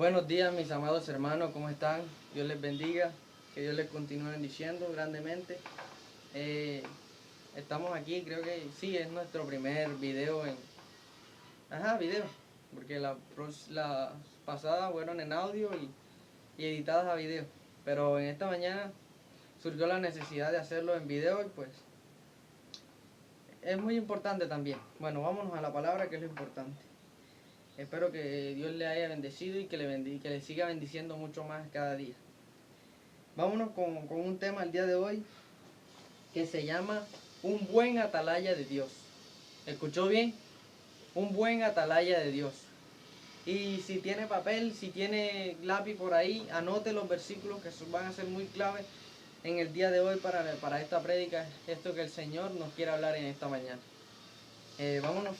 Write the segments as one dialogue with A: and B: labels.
A: Buenos días, mis amados hermanos, ¿cómo están? Dios les bendiga, que Dios les continúe bendiciendo grandemente. Estamos aquí, creo que sí, es nuestro primer video video, porque las pasadas fueron en audio y editadas a video. Pero en esta mañana surgió la necesidad de hacerlo en video y pues es muy importante también. Bueno, vámonos a la palabra, que es lo importante. Espero que Dios le haya bendecido y que le siga bendiciendo mucho más cada día. Vámonos con un tema el día de hoy que se llama un buen atalaya de Dios. ¿Escuchó bien? Un buen atalaya de Dios. Y si tiene papel, si tiene lápiz por ahí, anote los versículos que van a ser muy clave en el día de hoy para esta prédica, esto que el Señor nos quiere hablar en esta mañana. Vámonos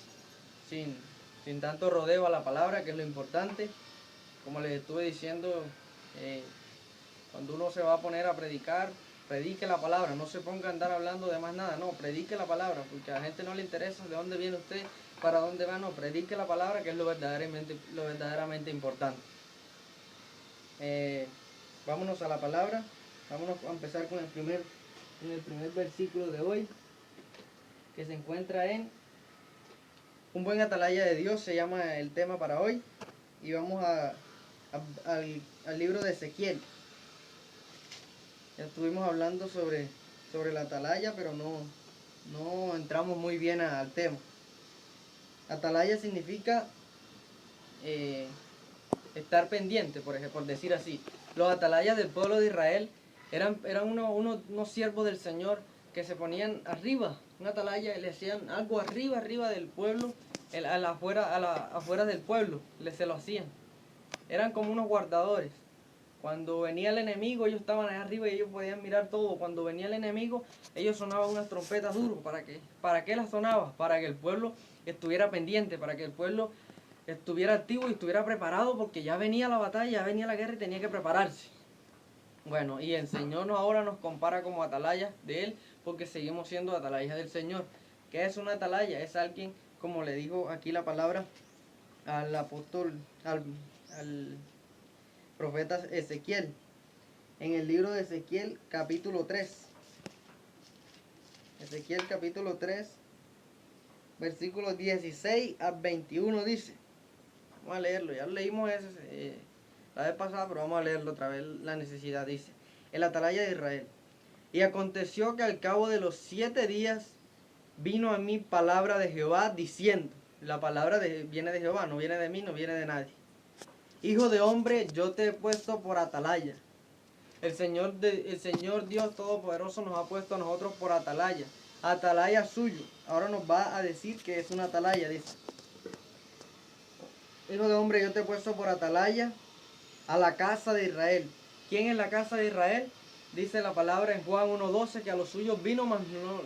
A: sin tanto rodeo a la palabra, que es lo importante. Como les estuve diciendo, cuando uno se va a poner a predicar, predique la palabra, no se ponga a andar hablando de más nada, no, predique la palabra, porque a la gente no le interesa de dónde viene usted, para dónde va, no, predique la palabra, que es lo verdaderamente importante. Vámonos a la palabra, vámonos a empezar con el primer versículo de hoy, que se encuentra en un buen atalaya de Dios, se llama el tema para hoy, y vamos al libro de Ezequiel. Ya estuvimos hablando sobre la atalaya, pero no entramos muy bien al tema. Atalaya significa estar pendiente, por ejemplo, por decir así. Los atalayas del pueblo de Israel eran unos siervos del Señor que se ponían arriba, una atalaya, y le hacían algo arriba del pueblo, afuera del pueblo, se lo hacían. Eran como unos guardadores. Cuando venía el enemigo, ellos estaban allá arriba y ellos podían mirar todo. Cuando venía el enemigo, ellos sonaban unas trompetas duras. ¿Para qué las sonaba? Para que el pueblo estuviera pendiente, para que el pueblo estuviera activo y estuviera preparado, porque ya venía la batalla, ya venía la guerra y tenía que prepararse. Bueno, y el Señor ahora nos compara como atalayas de Él, porque seguimos siendo atalayas del Señor. ¿Qué es una atalaya? Es alguien, como le dijo aquí la palabra al apóstol, al profeta Ezequiel, en el libro de Ezequiel capítulo 3. Ezequiel capítulo 3, versículos 16 a 21 dice. Vamos a leerlo, ya lo leímos la vez pasada, pero vamos a leerlo otra vez, la necesidad. Dice: el atalaya de Israel. Y aconteció que al cabo de los 7 días vino a mí palabra de Jehová diciendo. La palabra viene de Jehová, no viene de mí, no viene de nadie. Hijo de hombre, yo te he puesto por atalaya. El Señor Dios Todopoderoso nos ha puesto a nosotros por atalaya. Atalaya suyo. Ahora nos va a decir que es una atalaya, dice. Hijo de hombre, yo te he puesto por atalaya a la casa de Israel. ¿Quién es la casa de Israel? Dice la palabra en Juan 1:12 que a los suyos vino, mas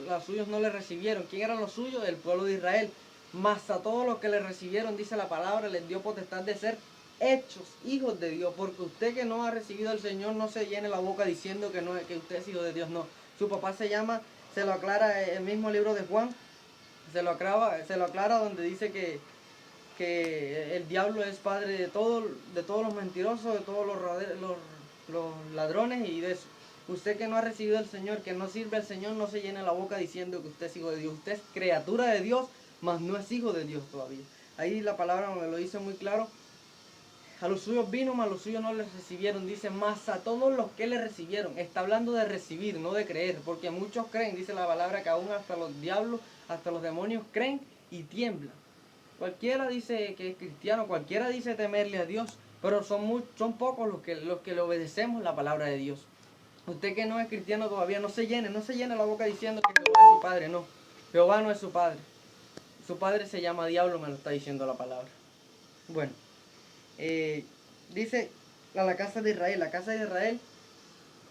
A: los suyos no le recibieron. ¿Quién eran los suyos? El pueblo de Israel. Mas a todos los que le recibieron, dice la palabra, les dio potestad de ser hechos hijos de Dios. Porque usted que no ha recibido al Señor, no se llene la boca diciendo que usted es hijo de Dios. No. Su papá se lo aclara el mismo libro de Juan, se lo aclara donde dice que el diablo es padre de todos los mentirosos, de todos los ladrones y de eso. Usted que no ha recibido al Señor, que no sirve al Señor, no se llene la boca diciendo que usted es hijo de Dios. Usted es criatura de Dios, mas no es hijo de Dios todavía. Ahí la palabra me lo dice muy claro. A los suyos vino, mas los suyos no les recibieron. Dice, mas a todos los que le recibieron. Está hablando de recibir, no de creer. Porque muchos creen, dice la palabra, que aún hasta los diablos, hasta los demonios creen y tiemblan. Cualquiera dice que es cristiano, cualquiera dice temerle a Dios, pero son pocos los que le obedecemos la palabra de Dios. Usted que no es cristiano todavía, no se llene la boca diciendo que Jehová es su padre, no. Jehová no es su padre. Su padre se llama diablo, me lo está diciendo la palabra. Bueno, dice a la casa de Israel. La casa de Israel,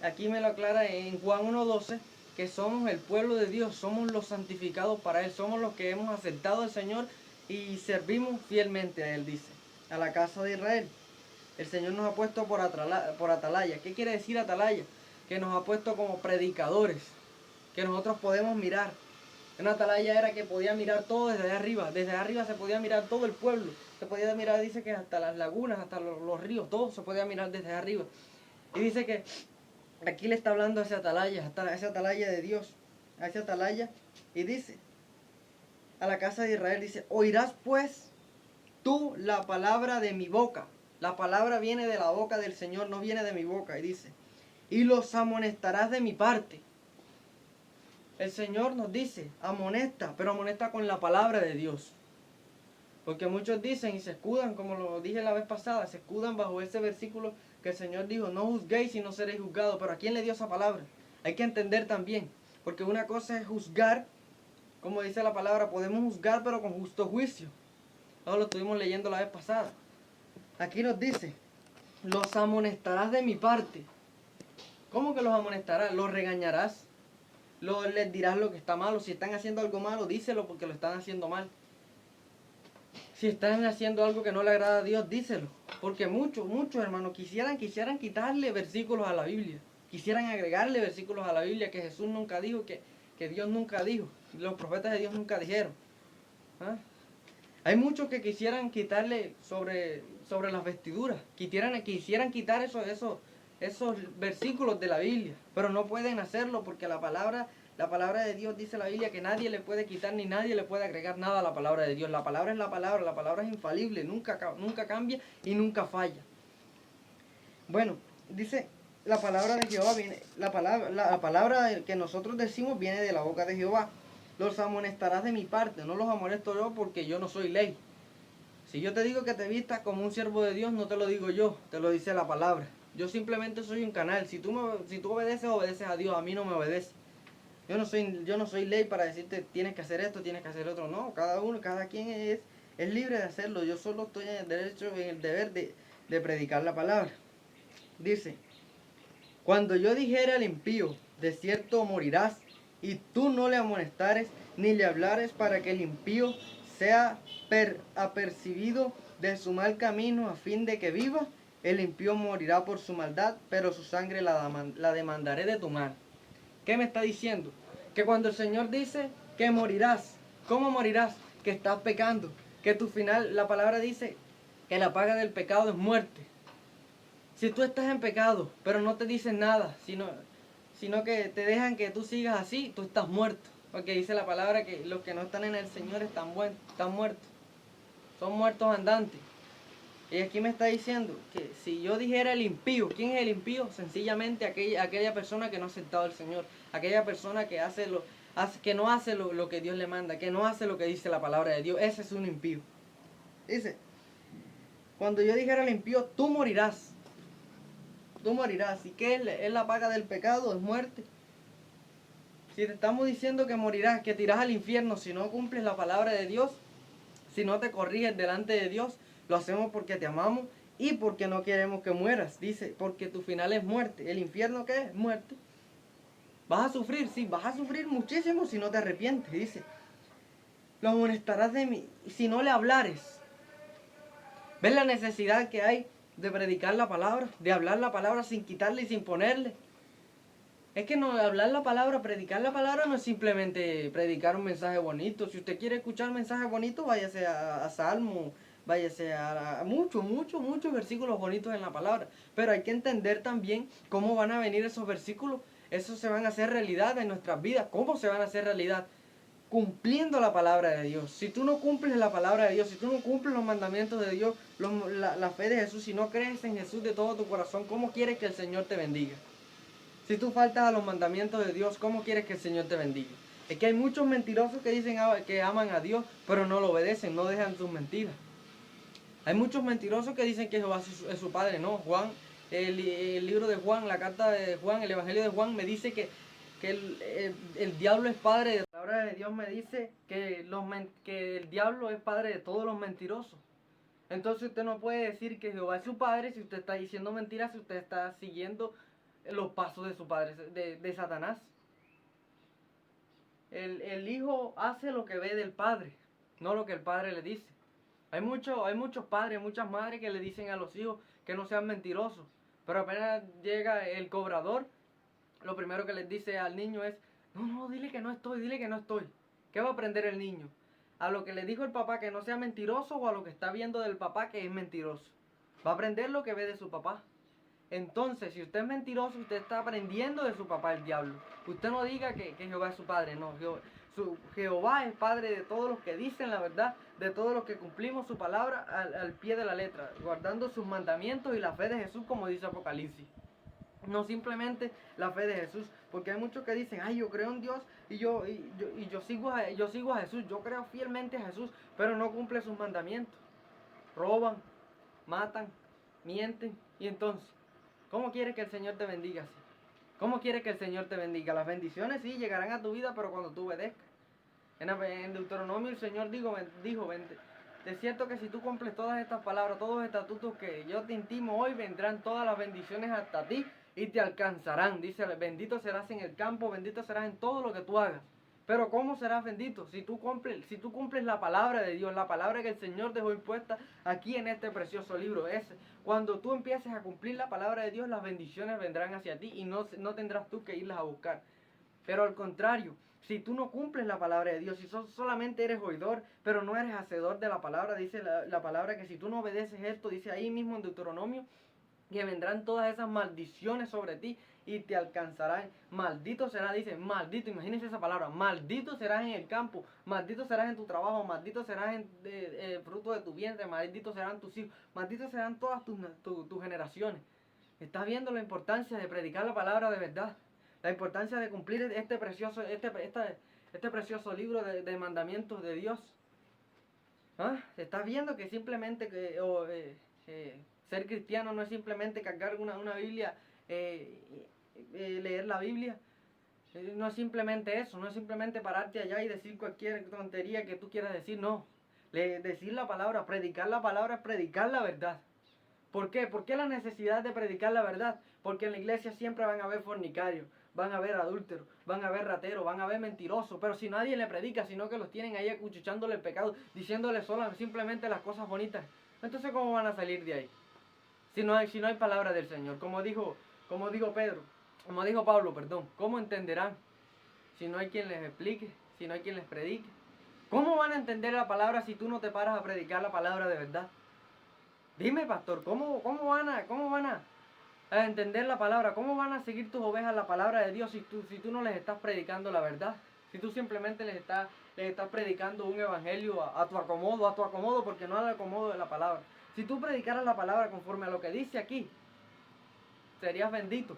A: aquí me lo aclara en Juan 1:12, que somos el pueblo de Dios, somos los santificados para Él, somos los que hemos aceptado al Señor y servimos fielmente a Él, dice, a la casa de Israel. El Señor nos ha puesto por atalaya. ¿Qué quiere decir atalaya? Que nos ha puesto como predicadores, que nosotros podemos mirar Una atalaya era que podía mirar todo desde arriba. Desde arriba se podía mirar todo el pueblo. Se podía mirar, dice que hasta las lagunas, hasta los ríos, todo se podía mirar desde arriba. Y dice que aquí le está hablando a ese atalaya de Dios, a ese atalaya. Y dice, a la casa de Israel, dice, oirás pues tú la palabra de mi boca. La palabra viene de la boca del Señor, no viene de mi boca. Y dice, y los amonestarás de mi parte. El Señor nos dice, amonesta, pero amonesta con la palabra de Dios. Porque muchos dicen y se escudan, como lo dije la vez pasada, se escudan bajo ese versículo que el Señor dijo, no juzguéis y no seréis juzgados. Pero ¿a quién le dio esa palabra? Hay que entender también, porque una cosa es juzgar, como dice la palabra, podemos juzgar pero con justo juicio. Eso lo estuvimos leyendo la vez pasada. Aquí nos dice, los amonestarás de mi parte. ¿Cómo que los amonestarás? Los regañarás. Les dirás lo que está malo. Si están haciendo algo malo, díselo porque lo están haciendo mal. Si están haciendo algo que no le agrada a Dios, díselo. Porque muchos, hermanos, quisieran quitarle versículos a la Biblia. Quisieran agregarle versículos a la Biblia que Jesús nunca dijo, que Dios nunca dijo. Los profetas de Dios nunca dijeron. ¿Ah? Hay muchos que quisieran quitarle sobre las vestiduras. Quisieran quitar esos versículos de la Biblia. Pero no pueden hacerlo porque la palabra de Dios dice la Biblia que nadie le puede quitar ni nadie le puede agregar nada a la palabra de Dios. La palabra es la palabra es infalible, nunca cambia y nunca falla. Bueno, dice la palabra de Jehová viene, la palabra que nosotros decimos viene de la boca de Jehová. Los amonestarás de mi parte, no los amonesto yo porque yo no soy ley. Si yo te digo que te vistas como un siervo de Dios, no te lo digo yo, te lo dice la palabra. Yo simplemente soy un canal. Si tú obedeces a Dios, a mí no me obedeces. Yo no soy ley para decirte tienes que hacer esto, tienes que hacer otro. No, cada quien es libre de hacerlo. Yo solo estoy en el derecho, en el deber de predicar la palabra. Dice, cuando yo dijera al impío, de cierto morirás, y tú no le amonestares, ni le hablares para que el impío sea apercibido de su mal camino a fin de que viva, el impío morirá por su maldad, pero su sangre la demandaré de tu mano. ¿Qué me está diciendo? Que cuando el Señor dice que morirás, ¿cómo morirás? Que estás pecando, que tu final, la palabra dice que la paga del pecado es muerte. Si tú estás en pecado, pero no te dicen nada, sino que te dejan que tú sigas así, tú estás muerto. Porque dice la palabra que los que no están en el Señor están muertos. Son muertos andantes. Y aquí me está diciendo que si yo dijera el impío, ¿quién es el impío? Sencillamente aquella persona que no ha aceptado al Señor. Aquella persona que no hace lo que Dios le manda, que no hace lo que dice la palabra de Dios. Ese es un impío. Dice, cuando yo dijera el impío, tú morirás. Tú morirás. ¿Y qué es la paga del pecado? Es muerte. Si te estamos diciendo que morirás, que te irás al infierno si no cumples la palabra de Dios, si no te corriges delante de Dios, lo hacemos porque te amamos y porque no queremos que mueras. Dice, porque tu final es muerte. ¿El infierno qué es? Muerte. Vas a sufrir, sí, vas a sufrir muchísimo si no te arrepientes. Dice, lo amonestarás de mí si no le hablares. ¿Ves la necesidad que hay de predicar la palabra? De hablar la palabra sin quitarle y sin ponerle. Es que no, hablar la palabra, predicar la palabra no es simplemente predicar un mensaje bonito. Si usted quiere escuchar un mensaje bonito, váyase a Salmo, váyase a muchos versículos bonitos en la palabra. Pero hay que entender también cómo van a venir esos versículos. Esos se van a hacer realidad en nuestras vidas. ¿Cómo se van a hacer realidad? Cumpliendo la palabra de Dios. Si tú no cumples la palabra de Dios, si tú no cumples los mandamientos de Dios, la fe de Jesús, si no crees en Jesús de todo tu corazón, ¿cómo quieres que el Señor te bendiga? Si tú faltas a los mandamientos de Dios, ¿cómo quieres que el Señor te bendiga? Es que hay muchos mentirosos que dicen que aman a Dios, pero no lo obedecen, no dejan sus mentiras. Hay muchos mentirosos que dicen que Jehová es su padre. No, Juan, el libro de Juan, la carta de Juan, el evangelio de Juan me dice que el diablo es padre. La palabra de Dios me dice que el diablo es padre de todos los mentirosos. Entonces usted no puede decir que Jehová es su padre si usted está diciendo mentiras, si usted está siguiendo los pasos de su padre, de Satanás. El hijo hace lo que ve del padre, no lo que el padre le dice. Hay muchos padres, muchas madres que le dicen a los hijos que no sean mentirosos, pero apenas llega el cobrador, lo primero que les dice al niño es, no, dile que no estoy, ¿Qué va a aprender el niño? ¿A lo que le dijo el papá que no sea mentiroso o a lo que está viendo del papá que es mentiroso? Va a aprender lo que ve de su papá. Entonces, si usted es mentiroso, usted está aprendiendo de su papá el diablo. Usted no diga que Jehová es su padre, no. Jehová es padre de todos los que dicen la verdad, de todos los que cumplimos su palabra al pie de la letra, guardando sus mandamientos y la fe de Jesús, como dice Apocalipsis. No simplemente la fe de Jesús, porque hay muchos que dicen, ay, yo creo en Dios y yo sigo a Jesús, yo creo fielmente a Jesús, pero no cumple sus mandamientos. Roban, matan, mienten, y entonces, ¿cómo quieres que el Señor te bendiga así? ¿Cómo quieres que el Señor te bendiga? Las bendiciones sí llegarán a tu vida, pero cuando tú obedezcas. En Deuteronomio el Señor dijo, de cierto que si tú cumples todas estas palabras, todos los estatutos que yo te intimo hoy, vendrán todas las bendiciones hasta ti y te alcanzarán. Dice, bendito serás en el campo, bendito serás en todo lo que tú hagas. Pero ¿cómo serás bendito? Si tú cumples la palabra de Dios, la palabra que el Señor dejó impuesta aquí en este precioso libro. Cuando tú empieces a cumplir la palabra de Dios, las bendiciones vendrán hacia ti y no tendrás tú que irlas a buscar. Pero al contrario, si tú no cumples la palabra de Dios, si solamente eres oidor, pero no eres hacedor de la palabra, dice la palabra que si tú no obedeces esto, dice ahí mismo en Deuteronomio, que vendrán todas esas maldiciones sobre ti y te alcanzarán. Maldito será, dice, maldito, imagínense esa palabra, maldito serás en el campo, maldito serás en tu trabajo, maldito serás en fruto de tu vientre, maldito serán tus hijos, malditos serán todas tus generaciones. ¿Estás viendo la importancia de predicar la palabra de verdad? La importancia de cumplir este precioso libro de mandamientos de Dios. ¿Ah? ¿Estás viendo que simplemente ser cristiano no es simplemente cargar una Biblia, leer la Biblia? No es simplemente eso, no es simplemente pararte allá y decir cualquier tontería que tú quieras decir, no. Decir la palabra, predicar la palabra es predicar la verdad. ¿Por qué? ¿Por qué la necesidad de predicar la verdad? Porque en la iglesia siempre van a haber fornicarios, van a haber adúlteros, van a haber rateros, van a haber mentirosos, pero si nadie le predica, sino que los tienen ahí acuchuchándole el pecado, diciéndole simplemente las cosas bonitas, entonces ¿cómo van a salir de ahí? Si no hay palabra del Señor, como dijo Pablo, ¿cómo entenderán? Si no hay quien les explique, si no hay quien les predique. ¿Cómo van a entender la palabra si tú no te paras a predicar la palabra de verdad? Dime, pastor, ¿cómo van a entender la palabra? ¿Cómo van a seguir tus ovejas la palabra de Dios si tú no les estás predicando la verdad? Si tú simplemente les estás predicando un evangelio a tu acomodo, porque no al acomodo de la palabra. Si tú predicaras la palabra conforme a lo que dice aquí, serías bendito.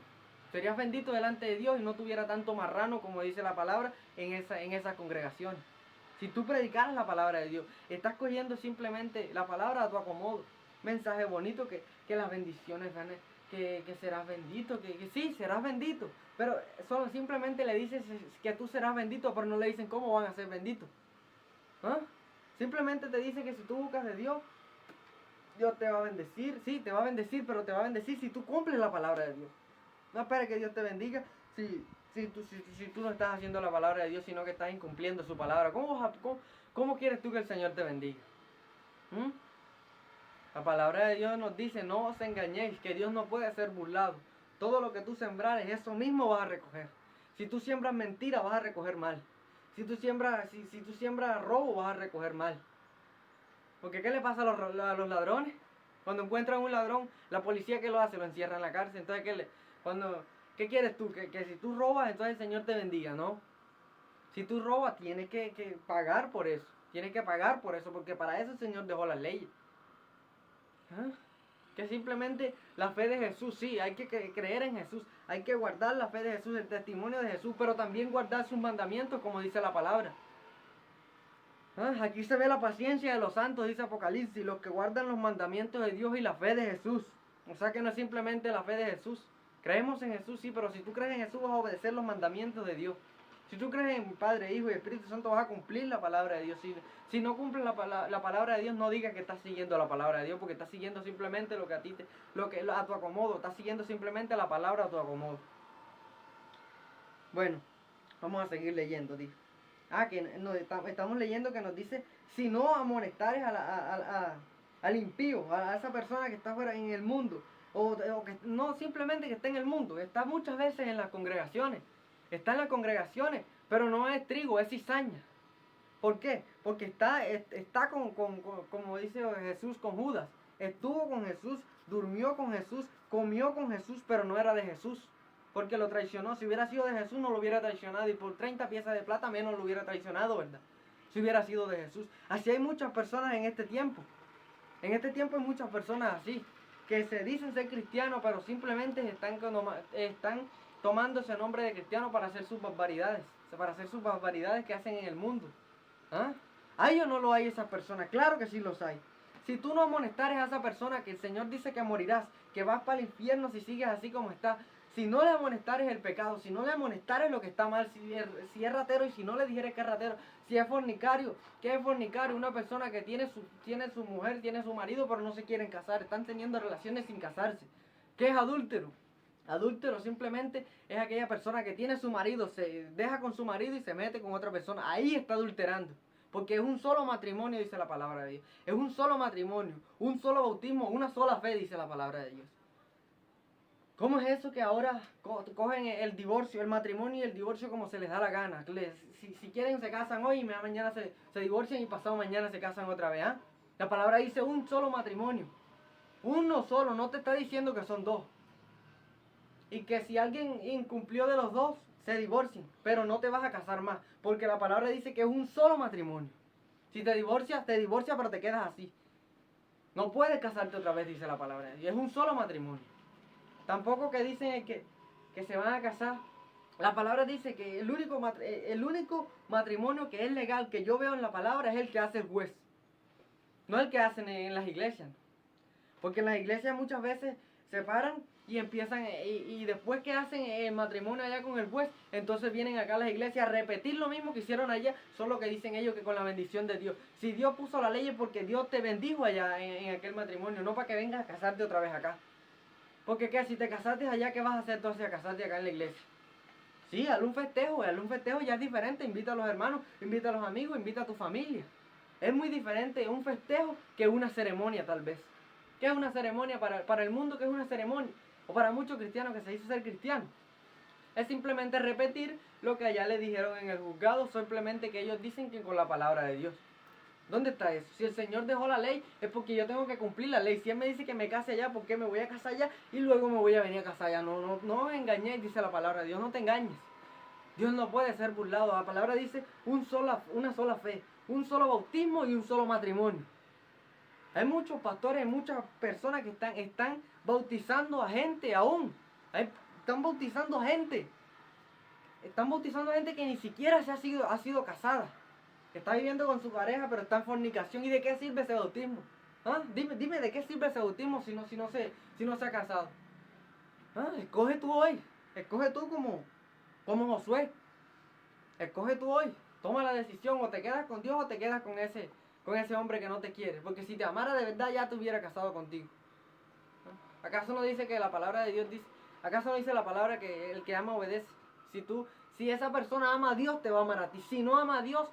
A: Serías bendito delante de Dios y no tuviera tanto marrano, como dice la palabra, en esa congregación. Si tú predicaras la palabra de Dios, estás cogiendo simplemente la palabra a tu acomodo. Mensaje bonito que las bendiciones van, que serás bendito, que sí, serás bendito. Pero solo simplemente le dices que tú serás bendito, pero no le dicen cómo van a ser benditos. ¿Ah? Simplemente te dicen que si tú buscas de Dios, Dios te va a bendecir. Sí, te va a bendecir, pero te va a bendecir si tú cumples la palabra de Dios. No esperes que Dios te bendiga si tú no estás haciendo la palabra de Dios, sino que estás incumpliendo su palabra. ¿Cómo quieres tú que el Señor te bendiga? La palabra de Dios nos dice, no os engañéis, que Dios no puede ser burlado. Todo lo que tú sembrares, eso mismo vas a recoger. Si tú siembras mentira, vas a recoger mal. Si tú siembras robo, vas a recoger mal. Porque ¿qué le pasa a los ladrones? Cuando encuentran un ladrón, la policía ¿qué lo hace? Lo encierra en la cárcel. Entonces, ¿qué quieres tú? Que si tú robas, entonces el Señor te bendiga, ¿no? Si tú robas, tienes que pagar por eso. Tienes que pagar por eso, porque para eso el Señor dejó las leyes. ¿Ah? Que simplemente la fe de Jesús, sí, hay que creer en Jesús, hay que guardar la fe de Jesús, el testimonio de Jesús, pero también guardar sus mandamientos, como dice la palabra. Aquí se ve la paciencia de los santos, dice Apocalipsis, los que guardan los mandamientos de Dios y la fe de Jesús. O sea que no es simplemente la fe de Jesús. Creemos en Jesús, sí, pero si tú crees en Jesús vas a obedecer los mandamientos de Dios. Si tú crees en Padre, Hijo y Espíritu Santo vas a cumplir la palabra de Dios. Si no cumples la palabra de Dios, no digas que estás siguiendo la palabra de Dios, porque estás siguiendo simplemente lo que a tu acomodo. Estás siguiendo simplemente la palabra a tu acomodo. Bueno, vamos a seguir leyendo, dice. Estamos leyendo que nos dice, si no amonestares al impío, a esa persona que está fuera en el mundo, o que no simplemente que esté en el mundo, está muchas veces en las congregaciones, está en las congregaciones, pero no es trigo, es cizaña. ¿Por qué? Porque está como dice Jesús, con Judas. Estuvo con Jesús, durmió con Jesús, comió con Jesús, pero no era de Jesús. Porque lo traicionó. Si hubiera sido de Jesús, no lo hubiera traicionado. Y por 30 piezas de plata menos lo hubiera traicionado, ¿verdad? Si hubiera sido de Jesús. Así hay muchas personas en este tiempo. En este tiempo hay muchas personas así, que se dicen ser cristianos, pero simplemente están tomando ese nombre de cristiano para hacer sus barbaridades. Para hacer sus barbaridades que hacen en el mundo. ¿Ah? ¿Hay o no lo hay esas personas? Claro que sí los hay. Si tú no amonestares a esa persona que el Señor dice que morirás, que vas para el infierno si sigues así como estás, si no le amonestares el pecado, si no le amonestares lo que está mal, si es ratero y si no le dijeres que es ratero, si es fornicario, ¿qué es fornicario? Una persona que tiene su mujer, tiene su marido, pero no se quieren casar, están teniendo relaciones sin casarse. ¿Qué es adúltero? Adúltero simplemente es aquella persona que tiene su marido, se deja con su marido y se mete con otra persona. Ahí está adulterando. Porque es un solo matrimonio, dice la palabra de Dios. Es un solo matrimonio, un solo bautismo, una sola fe, dice la palabra de Dios. ¿Cómo es eso que ahora cogen el divorcio, el matrimonio y el divorcio como se les da la gana? Si quieren se casan hoy y mañana se divorcian y pasado mañana se casan otra vez. ¿Ah? La palabra dice un solo matrimonio. Uno solo, no te está diciendo que son dos. Y que si alguien incumplió de los dos, se divorcien, pero no te vas a casar más, porque la palabra dice que es un solo matrimonio. Si te divorcias, pero te quedas así. No puedes casarte otra vez, dice la palabra. Y es un solo matrimonio. Tampoco que dicen que se van a casar. La palabra dice que el único matrimonio que es legal que yo veo en la palabra es el que hace el juez. No el que hacen en las iglesias. Porque en las iglesias muchas veces se paran y empiezan, y después que hacen el matrimonio allá con el juez, entonces vienen acá a las iglesias a repetir lo mismo que hicieron allá, solo que dicen ellos que con la bendición de Dios. Si Dios puso la ley es porque Dios te bendijo allá en aquel matrimonio, no para que vengas a casarte otra vez acá. Porque ¿qué? Si te casaste allá, ¿qué vas a hacer entonces a casarte acá en la iglesia? Sí, hazle un festejo ya es diferente, invita a los hermanos, invita a los amigos, invita a tu familia. Es muy diferente un festejo que una ceremonia tal vez. ¿Qué es una ceremonia para el mundo? ¿Qué es una ceremonia? O para muchos cristianos que se dice ser cristiano. Es simplemente repetir lo que allá le dijeron en el juzgado, simplemente que ellos dicen que con la palabra de Dios. ¿Dónde está eso? Si el Señor dejó la ley, es porque yo tengo que cumplir la ley. Si Él me dice que me case allá, ¿por qué me voy a casar allá y luego me voy a venir a casar allá? No me engañéis, dice la palabra de Dios, no te engañes. Dios no puede ser burlado. La palabra dice una sola fe, un solo bautismo y un solo matrimonio. Hay muchos pastores, muchas personas que están bautizando a gente aún. Están bautizando gente. Están bautizando a gente que ni siquiera ha sido casada. Que está viviendo con su pareja, pero está en fornicación. ¿Y de qué sirve ese bautismo? ¿Ah? Dime de qué sirve ese bautismo si no se ha casado. ¿Ah? Escoge tú hoy. Escoge tú como Josué. Escoge tú hoy. Toma la decisión. O te quedas con Dios o te quedas con ese hombre que no te quiere. Porque si te amara de verdad ya te hubiera casado contigo. ¿Ah? ¿Acaso no dice que la palabra de Dios dice? ¿Acaso no dice la palabra que el que ama obedece? Si esa persona ama a Dios, te va a amar a ti. Si no ama a Dios,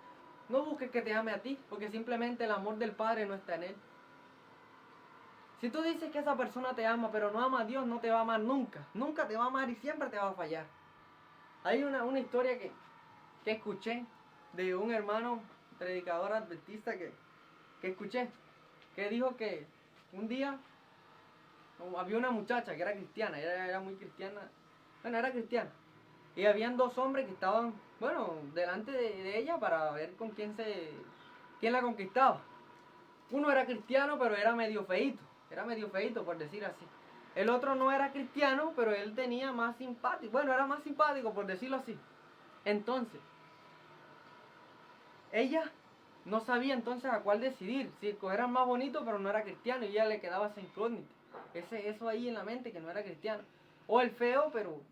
A: no busques que te ame a ti, porque simplemente el amor del Padre no está en él. Si tú dices que esa persona te ama, pero no ama a Dios, no te va a amar nunca. Nunca te va a amar y siempre te va a fallar. Hay una historia que escuché de un hermano predicador adventista que escuché, que dijo que un día había una muchacha que era cristiana, era muy cristiana, bueno, era cristiana. Y habían dos hombres que estaban, delante de ella para ver con quién la conquistaba. Uno era cristiano, pero era medio feíto por decir así. El otro no era cristiano, pero él tenía más simpático, era más simpático por decirlo así. Entonces, ella no sabía entonces a cuál decidir, si era más bonito pero no era cristiano y ella le quedaba esa incógnita. Eso ahí en la mente que no era cristiano. O el feo, pero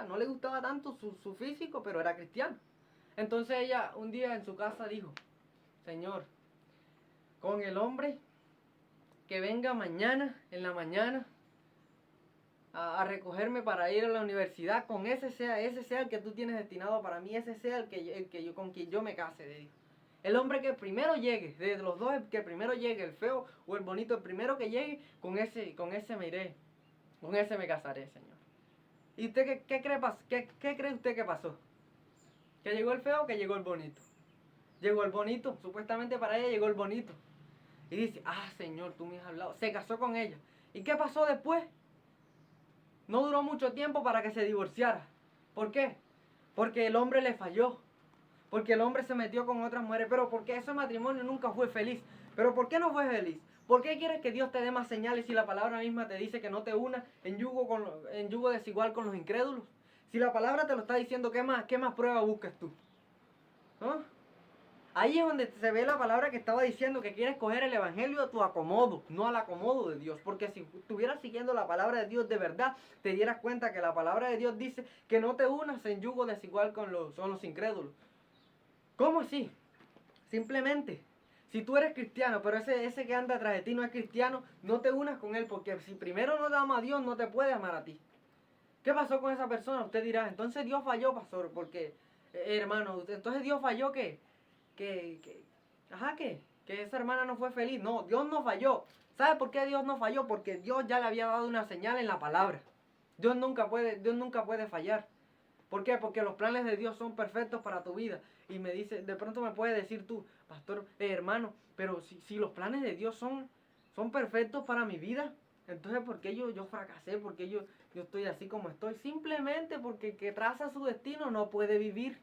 A: no le gustaba tanto su físico, pero era cristiano. Entonces ella un día en su casa dijo, Señor, con el hombre que venga mañana, en la mañana, a recogerme para ir a la universidad, con ese sea el que tú tienes destinado para mí, ese sea con quien yo me case, le dijo. El hombre que primero llegue, de los dos, el que primero llegue, el feo o el bonito, el primero que llegue, con ese me iré, con ese me casaré, Señor. ¿Y usted qué cree usted que pasó? ¿Que llegó el feo o que llegó el bonito? Llegó el bonito, supuestamente para ella llegó el bonito. Y dice, Señor, tú me has hablado. Se casó con ella. ¿Y qué pasó después? No duró mucho tiempo para que se divorciara. ¿Por qué? Porque el hombre le falló. Porque el hombre se metió con otras mujeres. Pero porque ese matrimonio nunca fue feliz. ¿Pero por qué no fue feliz? ¿Por qué quieres que Dios te dé más señales si la palabra misma te dice que no te unas en yugo desigual con los incrédulos? Si la palabra te lo está diciendo, ¿qué más prueba buscas tú? ¿No? Ahí es donde se ve la palabra que estaba diciendo que quieres coger el evangelio a tu acomodo, no al acomodo de Dios. Porque si estuvieras siguiendo la palabra de Dios de verdad, te dieras cuenta que la palabra de Dios dice que no te unas en yugo desigual con los incrédulos. ¿Cómo así? Simplemente, si tú eres cristiano, pero ese que anda atrás de ti no es cristiano, no te unas con él, porque si primero no te ama a Dios, no te puede amar a ti. ¿Qué pasó con esa persona? Usted dirá, entonces Dios falló, pastor, porque, hermano, entonces Dios falló que esa hermana no fue feliz. No, Dios no falló. ¿Sabe por qué Dios no falló? Porque Dios ya le había dado una señal en la palabra. Dios nunca puede fallar. ¿Por qué? Porque los planes de Dios son perfectos para tu vida. Y me dice, de pronto me puedes decir tú, pastor, hermano, pero si los planes de Dios son perfectos para mi vida, entonces ¿por qué yo fracasé? ¿Por qué yo estoy así como estoy? Simplemente porque el que traza su destino no puede vivir.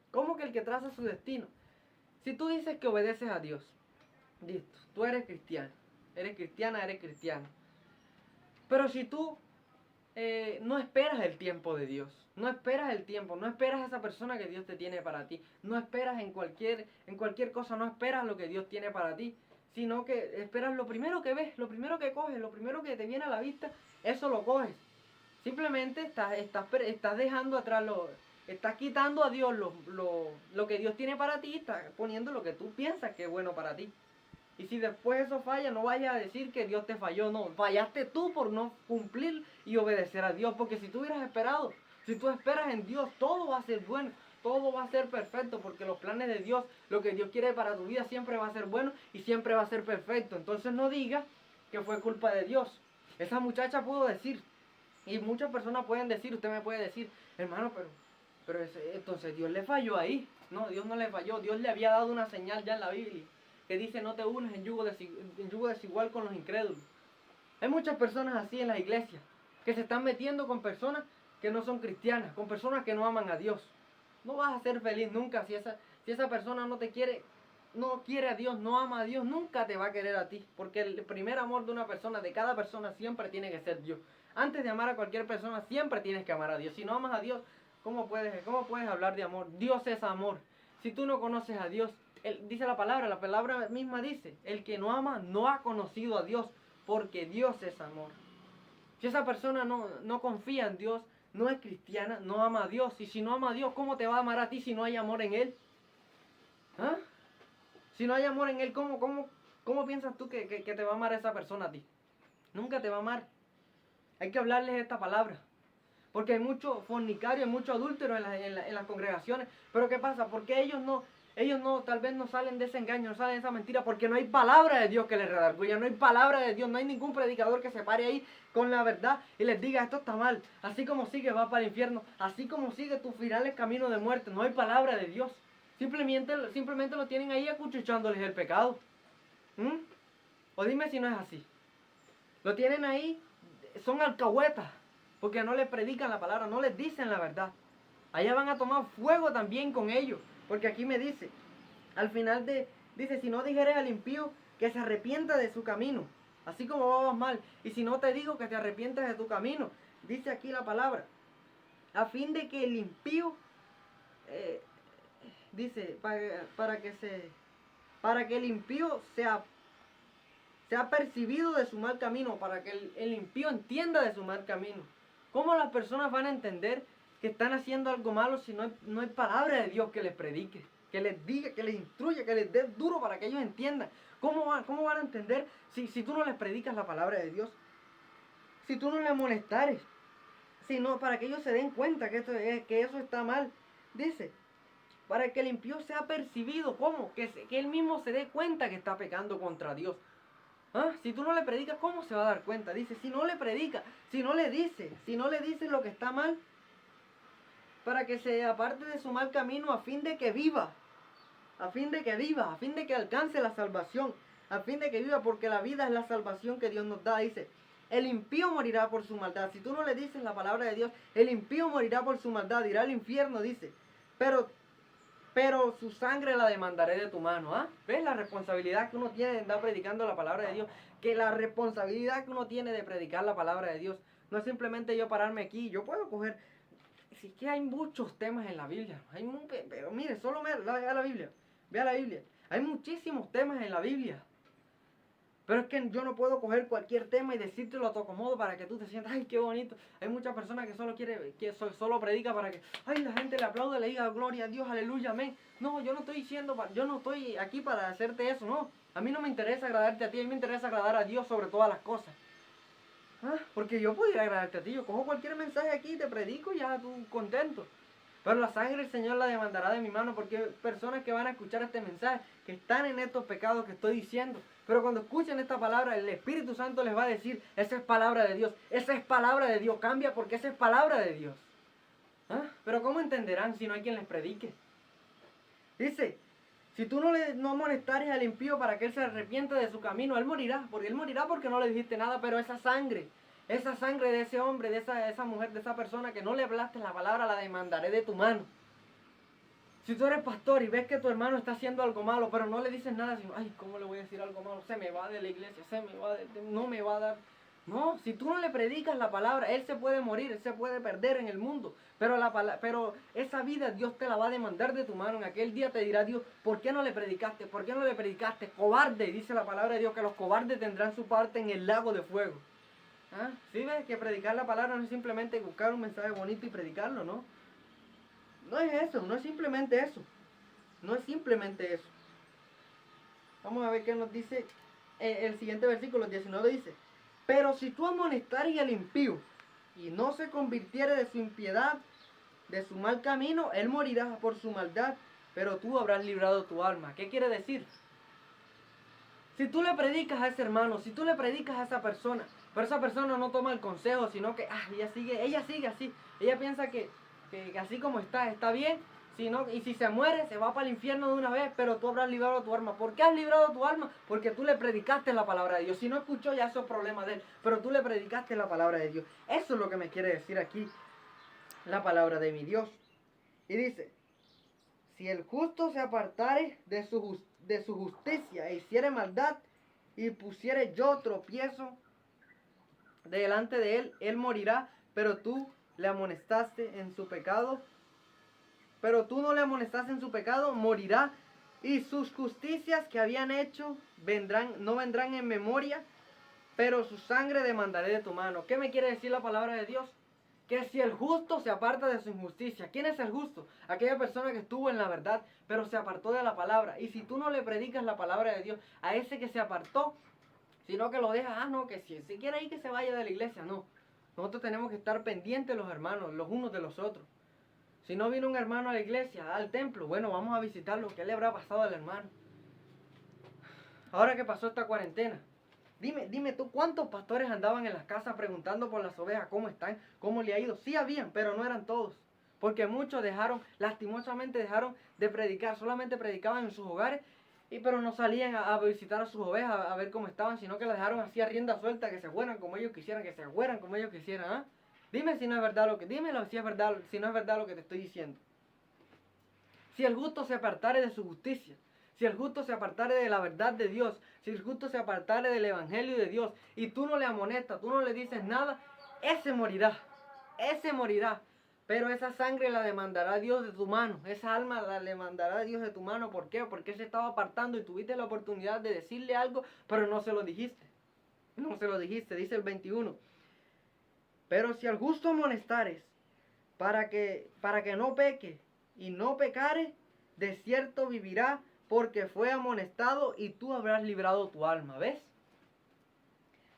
A: ¿Cómo que el que traza su destino? Si tú dices que obedeces a Dios, listo, tú eres cristiano, eres cristiana, eres cristiano. Pero si tú no esperas el tiempo de Dios, no esperas el tiempo, no esperas a esa persona que Dios te tiene para ti, no esperas en cualquier cosa, no esperas lo que Dios tiene para ti, sino que esperas lo primero que ves, lo primero que coges, lo primero que te viene a la vista, eso lo coges. Simplemente estás dejando atrás estás quitando a Dios lo que Dios tiene para ti, estás poniendo lo que tú piensas que es bueno para ti. Y si después eso falla, no vayas a decir que Dios te falló, no. Fallaste tú por no cumplir y obedecer a Dios. Porque si tú hubieras esperado, si tú esperas en Dios, todo va a ser bueno, todo va a ser perfecto. Porque los planes de Dios, lo que Dios quiere para tu vida siempre va a ser bueno y siempre va a ser perfecto. Entonces no digas que fue culpa de Dios. Esa muchacha pudo decir, y muchas personas pueden decir, usted me puede decir, hermano, pero entonces Dios le falló ahí. No, Dios no le falló, Dios le había dado una señal ya en la Biblia que dice no te unes en yugo desigual con los incrédulos. Hay muchas personas así en las iglesias que se están metiendo con personas que no son cristianas, con personas que no aman a Dios. No vas a ser feliz nunca si esa persona no quiere a Dios, no ama a Dios, nunca te va a querer a ti. Porque el primer amor de una persona, de cada persona, siempre tiene que ser Dios. Antes de amar a cualquier persona, siempre tienes que amar a Dios. Si no amas a Dios, ¿cómo puedes hablar de amor? Dios es amor. Si tú no conoces a Dios, dice la palabra misma dice, el que no ama no ha conocido a Dios, porque Dios es amor. Si esa persona no confía en Dios, no es cristiana, no ama a Dios. Y si no ama a Dios, ¿cómo te va a amar a ti si no hay amor en Él? ¿Ah? Si no hay amor en Él, ¿cómo piensas tú que te va a amar esa persona a ti? Nunca te va a amar. Hay que hablarles esta palabra. Porque hay mucho fornicario, hay mucho adúltero en las congregaciones. Pero ¿qué pasa? Porque ellos tal vez no salen de ese engaño, no salen de esa mentira, porque no hay palabra de Dios que les redarguya, no hay palabra de Dios, no hay ningún predicador que se pare ahí con la verdad y les diga esto está mal, así como sigue va para el infierno, así como sigue tu final es camino de muerte, no hay palabra de Dios. Simplemente lo tienen ahí acuchuchándoles el pecado. O dime si no es así. Lo tienen ahí, son alcahuetas, porque no les predican la palabra, no les dicen la verdad. Allá van a tomar fuego también con ellos, porque aquí me dice, al final dice, si no dijeres al impío que se arrepienta de su camino, así como vas mal, y si no te digo que te arrepientas de tu camino, dice aquí la palabra, a fin de que el impío, dice, para que el impío sea percibido de su mal camino, para que el impío entienda de su mal camino. ¿Cómo las personas van a entender que están haciendo algo malo si no hay palabra de Dios que les predique, que les diga, que les instruya, que les dé duro para que ellos entiendan? ¿Cómo van a entender si tú no les predicas la palabra de Dios? Si tú no les amonestares, para que ellos se den cuenta que eso está mal. Dice, para que el impío sea percibido, ¿cómo? Que él mismo se dé cuenta que está pecando contra Dios. Si tú no le predicas, ¿cómo se va a dar cuenta? Dice, si no le predica, si no le dice lo que está mal, para que se aparte de su mal camino a fin de que viva. a fin de que viva, a fin de que alcance la salvación, a fin de que viva, porque la vida es la salvación que Dios nos da. Dice, el impío morirá por su maldad. Si tú no le dices la palabra de Dios, el impío morirá por su maldad, irá al infierno, dice. Pero su sangre la demandaré de tu mano. ¿Ah? ¿Ves la responsabilidad que uno tiene de andar predicando la palabra de Dios? Que la responsabilidad que uno tiene de predicar la palabra de Dios no es simplemente yo pararme aquí. Yo puedo coger... Si es que hay muchos temas en la Biblia. Pero mire, solo vea la Biblia. Vea la Biblia. Hay muchísimos temas en la Biblia. Pero es que yo no puedo coger cualquier tema y decírtelo a tu acomodo para que tú te sientas, ay, qué bonito. Hay muchas personas que solo predica para que, ay, la gente le aplaude, le diga gloria a Dios, aleluya, amén. No, yo no estoy aquí para hacerte eso, no. A mí no me interesa agradarte a ti, a mí me interesa agradar a Dios sobre todas las cosas. ¿Ah? Porque yo pudiera agradarte a ti, yo cojo cualquier mensaje aquí y te predico y ya tú contento. Pero la sangre del Señor la demandará de mi mano, porque hay personas que van a escuchar este mensaje, que están en estos pecados que estoy diciendo. Pero cuando escuchen esta palabra, el Espíritu Santo les va a decir, esa es palabra de Dios, esa es palabra de Dios, cambia porque esa es palabra de Dios. ¿Ah? Pero ¿cómo entenderán si no hay quien les predique? Dice, si tú no amonestares al impío para que él se arrepienta de su camino, él morirá porque no le dijiste nada, pero esa sangre de ese hombre, de esa mujer, de esa persona que no le hablaste la palabra, la demandaré de tu mano. Si tú eres pastor y ves que tu hermano está haciendo algo malo, pero no le dices nada, sino, ay, ¿cómo le voy a decir algo malo? Se me va de la iglesia, no me va a dar. No, si tú no le predicas la palabra, él se puede morir, él se puede perder en el mundo. Pero esa vida Dios te la va a demandar de tu mano. En aquel día te dirá Dios, ¿por qué no le predicaste? ¿Por qué no le predicaste? Cobarde, dice la palabra de Dios, que los cobardes tendrán su parte en el lago de fuego. ¿Ah? ¿Sí ves que predicar la palabra no es simplemente buscar un mensaje bonito y predicarlo, no? No es eso, no es simplemente eso. No es simplemente eso. Vamos a ver qué nos dice el siguiente versículo, el 19 dice, pero si tú amonestares al impío y no se convirtiere de su impiedad, de su mal camino, él morirá por su maldad, pero tú habrás librado tu alma. ¿Qué quiere decir? Si tú le predicas a ese hermano, si tú le predicas a esa persona, pero esa persona no toma el consejo, sino que ella sigue así. Ella piensa que así como está bien. Y si se muere, se va para el infierno de una vez, pero tú habrás librado tu alma. ¿Por qué has librado tu alma? Porque tú le predicaste la palabra de Dios. Si no escuchó, ya eso es problema de él, pero tú le predicaste la palabra de Dios. Eso es lo que me quiere decir aquí la palabra de mi Dios. Y dice, si el justo se apartare de su justicia e hiciere maldad y pusiere yo tropiezo delante de él, él morirá, pero tú le amonestaste en su pecado. Pero tú no le amonestaste en su pecado, morirá. Y sus justicias que habían hecho no vendrán en memoria, pero su sangre demandaré de tu mano. ¿Qué me quiere decir la palabra de Dios? Que si el justo se aparta de su injusticia. ¿Quién es el justo? Aquella persona que estuvo en la verdad, pero se apartó de la palabra. Y si tú no le predicas la palabra de Dios a ese que se apartó, sino que lo dejas, no, que si quiere ir que se vaya de la iglesia, no. Nosotros tenemos que estar pendientes los hermanos, los unos de los otros. Si no vino un hermano a la iglesia, al templo, bueno, vamos a visitarlo. ¿Qué le habrá pasado al hermano? Ahora que pasó esta cuarentena, dime tú, ¿cuántos pastores andaban en las casas preguntando por las ovejas cómo están, cómo le ha ido? Sí habían, pero no eran todos. Porque muchos lastimosamente dejaron de predicar, solamente predicaban en sus hogares, pero no salían a visitar a sus ovejas, a ver cómo estaban, sino que las dejaron así a rienda suelta, que se fueran como ellos quisieran, ¿ah? Dime si no es verdad dímelo si no es verdad lo que te estoy diciendo. Si el justo se apartare de su justicia, si el justo se apartare de la verdad de Dios, si el justo se apartare del evangelio de Dios, y tú no le amonestas, tú no le dices nada, ese morirá. Pero esa sangre la demandará Dios de tu mano, esa alma la demandará Dios de tu mano. ¿Por qué? Porque él se estaba apartando y tuviste la oportunidad de decirle algo, pero no se lo dijiste. No se lo dijiste, dice el 21. Pero si al justo amonestares, para que no peque y no pecare, de cierto vivirá, porque fue amonestado y tú habrás librado tu alma. ¿Ves?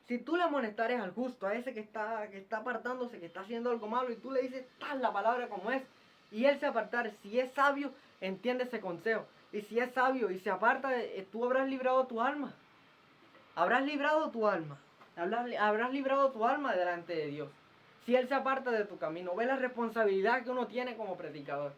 A: Si tú le amonestares al justo, a ese que está apartándose, que está haciendo algo malo, y tú le dices tal la palabra como es, y él se apartare, si es sabio, entiende ese consejo. Y si es sabio y se aparta, tú habrás librado tu alma. Habrás librado tu alma. Habrás librado tu alma delante de Dios. Si él se aparta de tu camino, ve la responsabilidad que uno tiene como predicador.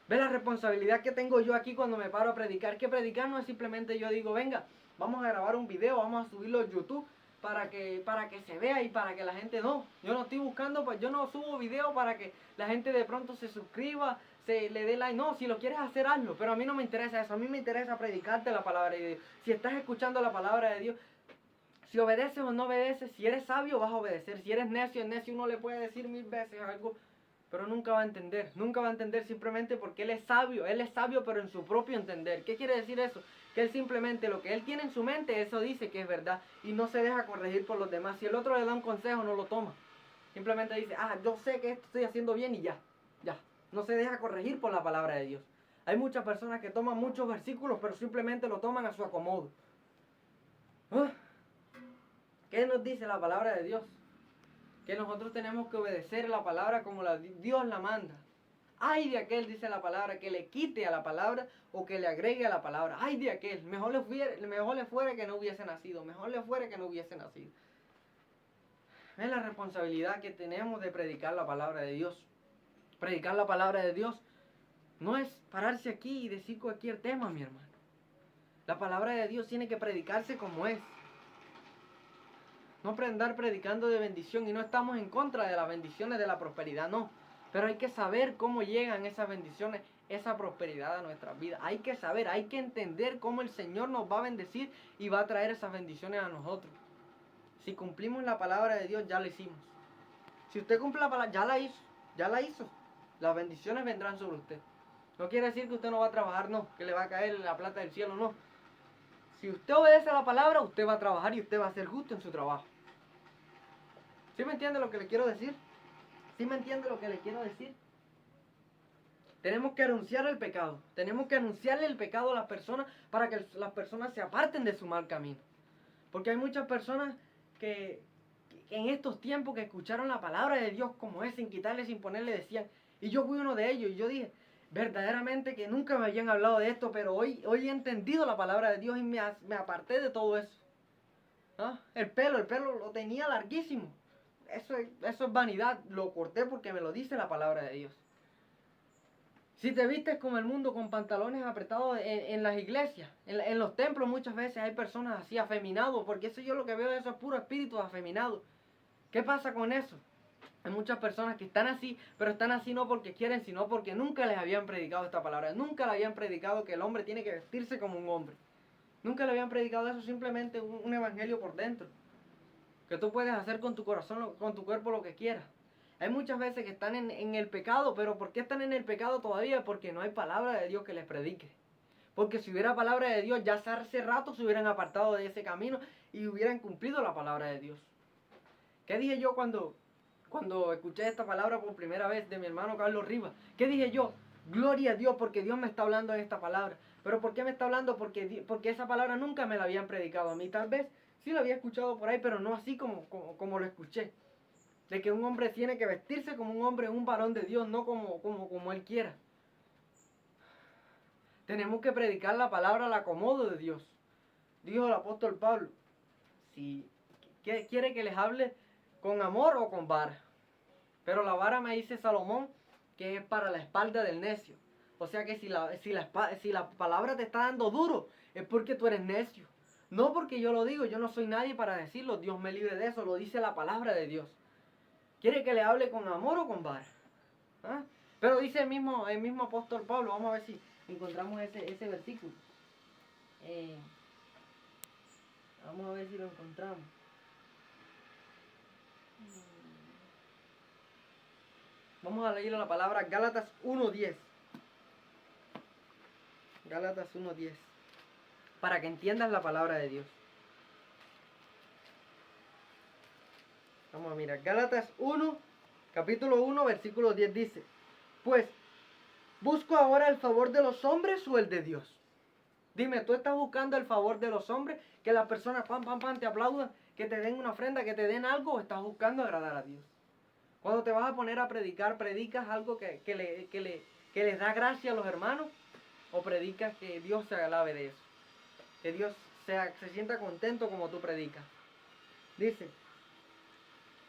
A: ¿Ves la responsabilidad que tengo yo aquí cuando me paro a predicar? Que predicar no es simplemente yo digo, venga, vamos a grabar un video, vamos a subirlo a YouTube para que se vea y para que la gente no. Yo no estoy buscando, pues yo no subo video para que la gente de pronto se suscriba, se le dé like. No, si lo quieres hacer, hazlo. Pero a mí no me interesa eso. A mí me interesa predicarte la palabra de Dios. Si estás escuchando la palabra de Dios, si obedeces o no obedeces, si eres sabio vas a obedecer. Si eres necio, uno le puede decir 1000 veces algo, pero nunca va a entender simplemente porque él es sabio pero en su propio entender. ¿Qué quiere decir eso? Que él simplemente lo que él tiene en su mente, eso dice que es verdad y no se deja corregir por los demás. Si el otro le da un consejo, no lo toma. Simplemente dice, yo sé que esto estoy haciendo bien y ya. No se deja corregir por la palabra de Dios. Hay muchas personas que toman muchos versículos, pero simplemente lo toman a su acomodo. ¿Qué nos dice la palabra de Dios? Que nosotros tenemos que obedecer la palabra como Dios la manda. Ay de aquel, dice la palabra, que le quite a la palabra o que le agregue a la palabra. Ay de aquel, mejor le fuera que no hubiese nacido. Es la responsabilidad que tenemos de predicar la palabra de Dios. Predicar la palabra de Dios no es pararse aquí y decir cualquier tema, mi hermano. La palabra de Dios tiene que predicarse como es. No andar predicando de bendición, y no estamos en contra de las bendiciones de la prosperidad, no. Pero hay que saber cómo llegan esas bendiciones, esa prosperidad a nuestras vidas. Hay que saber, hay que entender cómo el Señor nos va a bendecir y va a traer esas bendiciones a nosotros. Si cumplimos la palabra de Dios, ya la hicimos. Si usted cumple la palabra, ya la hizo. Las bendiciones vendrán sobre usted. No quiere decir que usted no va a trabajar, no, que le va a caer la plata del cielo, no. Si usted obedece a la palabra, usted va a trabajar y usted va a ser justo en su trabajo. ¿Sí me entiende lo que le quiero decir? Tenemos que anunciar el pecado. Tenemos que anunciarle el pecado a las personas para que las personas se aparten de su mal camino. Porque hay muchas personas que en estos tiempos que escucharon la palabra de Dios como es, sin quitarle, sin ponerle, decían, y yo fui uno de ellos, y yo dije, verdaderamente que nunca me habían hablado de esto, pero hoy he entendido la palabra de Dios y me aparté de todo eso. ¿Ah? El pelo lo tenía larguísimo. Eso es vanidad, lo corté porque me lo dice la palabra de Dios. Si te vistes como el mundo con pantalones apretados en las iglesias, en los templos muchas veces hay personas así afeminados, porque eso yo lo que veo de eso es puro espíritu afeminado. ¿Qué pasa con eso? Hay muchas personas que están así, pero están así no porque quieren, sino porque nunca les habían predicado esta palabra. Nunca le habían predicado que el hombre tiene que vestirse como un hombre. Nunca le habían predicado eso, simplemente un evangelio por dentro. Que tú puedes hacer con tu corazón, con tu cuerpo lo que quieras. Hay muchas veces que están en el pecado, pero ¿por qué están en el pecado todavía? Porque no hay palabra de Dios que les predique. Porque si hubiera palabra de Dios, ya hace rato se hubieran apartado de ese camino y hubieran cumplido la palabra de Dios. ¿Qué dije yo cuando escuché esta palabra por primera vez de mi hermano Carlos Rivas? ¿Qué dije yo? Gloria a Dios porque Dios me está hablando en esta palabra. ¿Pero por qué me está hablando? Porque esa palabra nunca me la habían predicado a mí. Tal vez sí la había escuchado por ahí, pero no así como lo escuché. De que un hombre tiene que vestirse como un hombre, un varón de Dios, no como él quiera. Tenemos que predicar la palabra al acomodo de Dios. Dijo el apóstol Pablo, si quiere que les hable con amor o con vara. Pero la vara, me dice Salomón, que es para la espalda del necio. O sea que si la palabra te está dando duro, es porque tú eres necio. No porque yo lo digo, yo no soy nadie para decirlo, Dios me libre de eso, lo dice la palabra de Dios. ¿Quiere que le hable con amor o con vara? ¿Ah? Pero dice el mismo apóstol Pablo, vamos a ver si encontramos ese versículo. Vamos a ver si lo encontramos. Vamos a leer la palabra Gálatas 1:10. Gálatas 1:10. Para que entiendas la palabra de Dios. Vamos a mirar. Gálatas 1, capítulo 1, versículo 10 dice, pues, ¿busco ahora el favor de los hombres o el de Dios? Dime, ¿tú estás buscando el favor de los hombres? Que las personas te aplaudan, que te den una ofrenda, que te den algo, o estás buscando agradar a Dios. Cuando te vas a poner a predicar, ¿predicas algo que les da gracia a los hermanos? ¿O predicas que Dios se alabe de eso? Que Dios se sienta contento como tú predicas. Dice,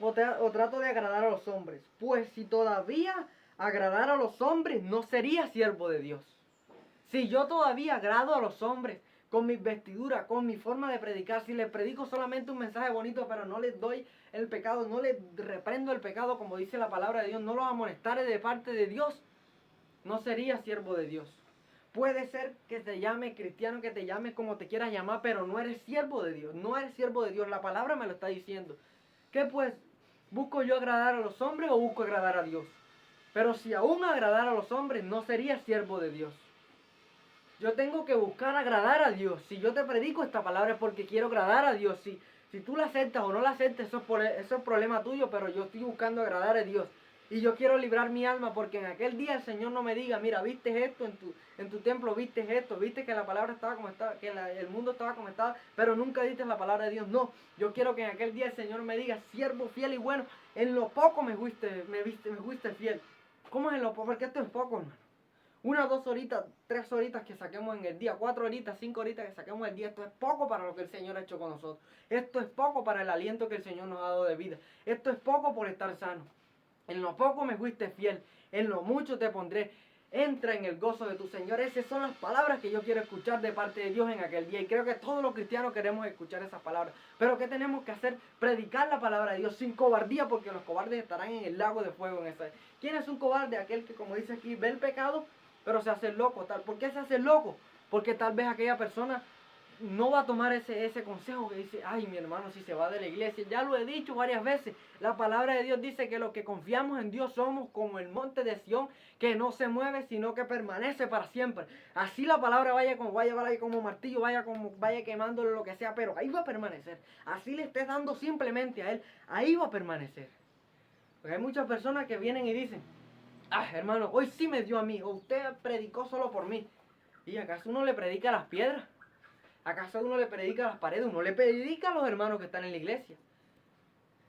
A: o trato de agradar a los hombres. Pues si todavía agradar a los hombres, no sería siervo de Dios. Si yo todavía agrado a los hombres con mis vestiduras, con mi forma de predicar, si les predico solamente un mensaje bonito, pero no les doy el pecado, no les reprendo el pecado, como dice la palabra de Dios, no los amonestare de parte de Dios, no sería siervo de Dios. Puede ser que te llame cristiano, que te llames como te quieras llamar, pero no eres siervo de Dios, no eres siervo de Dios, la palabra me lo está diciendo. ¿Qué pues? ¿Busco yo agradar a los hombres o busco agradar a Dios? Pero si aún agradar a los hombres, no sería siervo de Dios. Yo tengo que buscar agradar a Dios. Si yo te predico esta palabra es porque quiero agradar a Dios. Si tú la aceptas o no la aceptas, eso es problema tuyo, pero yo estoy buscando agradar a Dios. Y yo quiero librar mi alma porque en aquel día el Señor no me diga, mira, viste esto en tu templo, viste esto, viste que la palabra estaba como estaba, que el mundo estaba como estaba, pero nunca diste la palabra de Dios. No, yo quiero que en aquel día el Señor me diga, siervo fiel y bueno, en lo poco me fuiste fiel. ¿Cómo es en lo poco? Porque esto es poco, hermano. 1, 2 horitas, 3 horitas que saquemos en el día, 4 horitas, 5 horitas que saquemos en el día, esto es poco para lo que el Señor ha hecho con nosotros. Esto es poco para el aliento que el Señor nos ha dado de vida. Esto es poco por estar sano. En lo poco me fuiste fiel, en lo mucho te pondré. Entra en el gozo de tu Señor. Esas son las palabras que yo quiero escuchar de parte de Dios en aquel día. Y creo que todos los cristianos queremos escuchar esas palabras. Pero ¿qué tenemos que hacer? Predicar la palabra de Dios sin cobardía, porque los cobardes estarán en el lago de fuego en esa. ¿Quién es un cobarde? Aquel que, como dice aquí, ve el pecado, pero se hace loco. ¿Por qué se hace loco? Porque tal vez aquella persona no va a tomar ese consejo que dice, ay, mi hermano, si se va de la iglesia. Ya lo he dicho varias veces. La palabra de Dios dice que los que confiamos en Dios somos como el monte de Sión, que no se mueve, sino que permanece para siempre. Así la palabra vaya como martillo, vaya quemándole lo que sea, pero ahí va a permanecer. Así le estés dando simplemente a Él, ahí va a permanecer. Porque hay muchas personas que vienen y dicen, ah, hermano, hoy sí me dio a mí, o usted predicó solo por mí. ¿Y acaso uno le predica a las piedras? ¿Acaso uno le predica a las paredes? Uno le predica a los hermanos que están en la iglesia.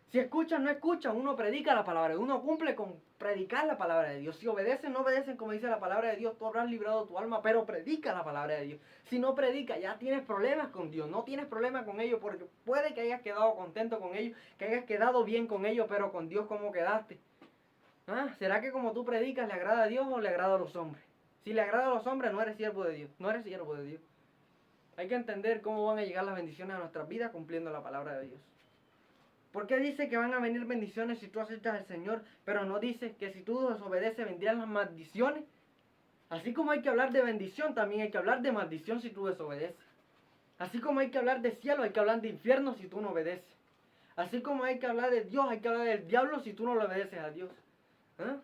A: Si escuchan, no escuchan, uno predica la palabra, uno cumple con predicar la palabra de Dios. Si obedecen, no obedecen, como dice la palabra de Dios, tú habrás librado tu alma, pero predica la palabra de Dios. Si no predica, ya tienes problemas con Dios, no tienes problemas con ellos, porque puede que hayas quedado contento con ellos, que hayas quedado bien con ellos, pero con Dios, ¿cómo quedaste? ¿Ah? ¿Será que como tú predicas le agrada a Dios o le agrada a los hombres? Si le agrada a los hombres, no eres siervo de Dios, no eres siervo de Dios. Hay que entender cómo van a llegar las bendiciones a nuestras vidas cumpliendo la palabra de Dios. ¿Por qué dice que van a venir bendiciones si tú aceptas al Señor, pero no dice que si tú desobedeces vendrían las maldiciones? Así como hay que hablar de bendición, también hay que hablar de maldición si tú desobedeces. Así como hay que hablar de cielo, hay que hablar de infierno si tú no obedeces. Así como hay que hablar de Dios, hay que hablar del diablo si tú no le obedeces a Dios. ¿Ah?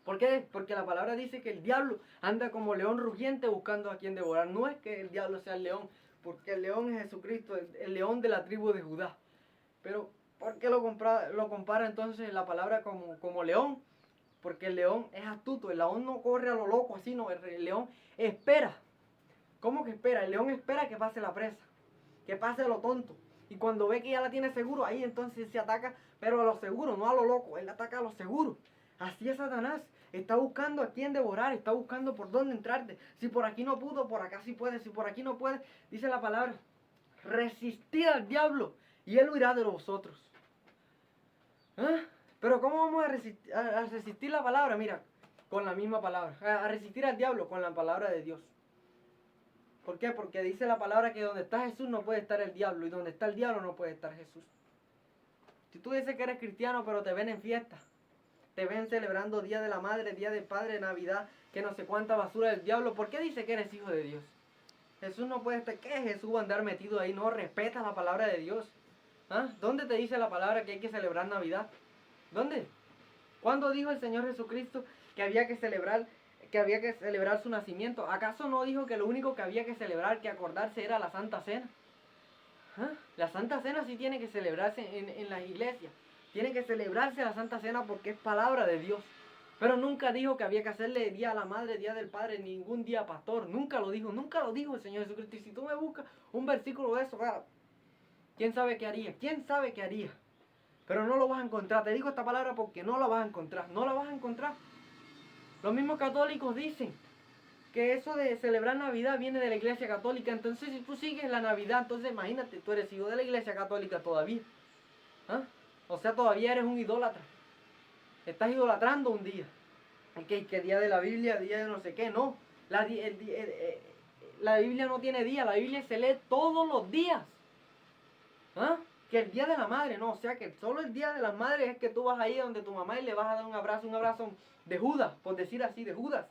A: ¿Por qué? Porque la palabra dice que el diablo anda como león rugiente buscando a quien devorar. No es que el diablo sea el león, porque el león es Jesucristo, el león de la tribu de Judá. Pero, ¿por qué lo compara entonces la palabra como león? Porque el león es astuto, el león no corre a lo loco así, no, el león espera. ¿Cómo que espera? El león espera que pase la presa, que pase lo tonto. Y cuando ve que ya la tiene seguro, ahí entonces se ataca, pero a lo seguro, no a lo loco, él ataca a lo seguro. Así es Satanás, está buscando a quién devorar, está buscando por dónde entrarte. Si por aquí no pudo, por acá sí puede, si por aquí no puede, dice la palabra, resistir al diablo y él huirá de vosotros. ¿Ah? Pero ¿cómo vamos a resistir la palabra? Mira, con la misma palabra, a resistir al diablo con la palabra de Dios. ¿Por qué? Porque dice la palabra que donde está Jesús no puede estar el diablo y donde está el diablo no puede estar Jesús. Si tú dices que eres cristiano pero te ven en fiesta, te ven celebrando Día de la Madre, Día del Padre, Navidad, que no sé cuánta basura del diablo, ¿por qué dice que eres hijo de Dios? Jesús no puede estar, ¿qué Jesús va a andar metido ahí? No respeta la palabra de Dios. ¿Ah? ¿Dónde te dice la palabra que hay que celebrar Navidad? ¿Dónde? ¿Cuándo dijo el Señor Jesucristo que había que celebrar su nacimiento? ¿Acaso no dijo que lo único que había que celebrar, que acordarse, era la Santa Cena? ¿Ah? La Santa Cena sí tiene que celebrarse en las iglesias. Tiene que celebrarse la Santa Cena porque es palabra de Dios. Pero nunca dijo que había que hacerle día a la madre, día del padre, ningún día pastor. Nunca lo dijo el Señor Jesucristo. Y si tú me buscas un versículo de eso, claro, ¿quién sabe qué haría? ¿Quién sabe qué haría? Pero no lo vas a encontrar. Te digo esta palabra porque no la vas a encontrar. No la vas a encontrar. Los mismos católicos dicen que eso de celebrar Navidad viene de la Iglesia Católica. Entonces, si tú sigues la Navidad, entonces imagínate, tú eres hijo de la Iglesia Católica todavía. ¿Ah? O sea, todavía eres un idólatra. Estás idolatrando un día. que día de la Biblia, día de no sé qué, no. La Biblia no tiene día, la Biblia se lee todos los días. ¿Ah? Que el día de la madre, no, o sea que solo el día de las madres es que tú vas ahí donde tu mamá y le vas a dar un abrazo de Judas, por decir así, de Judas.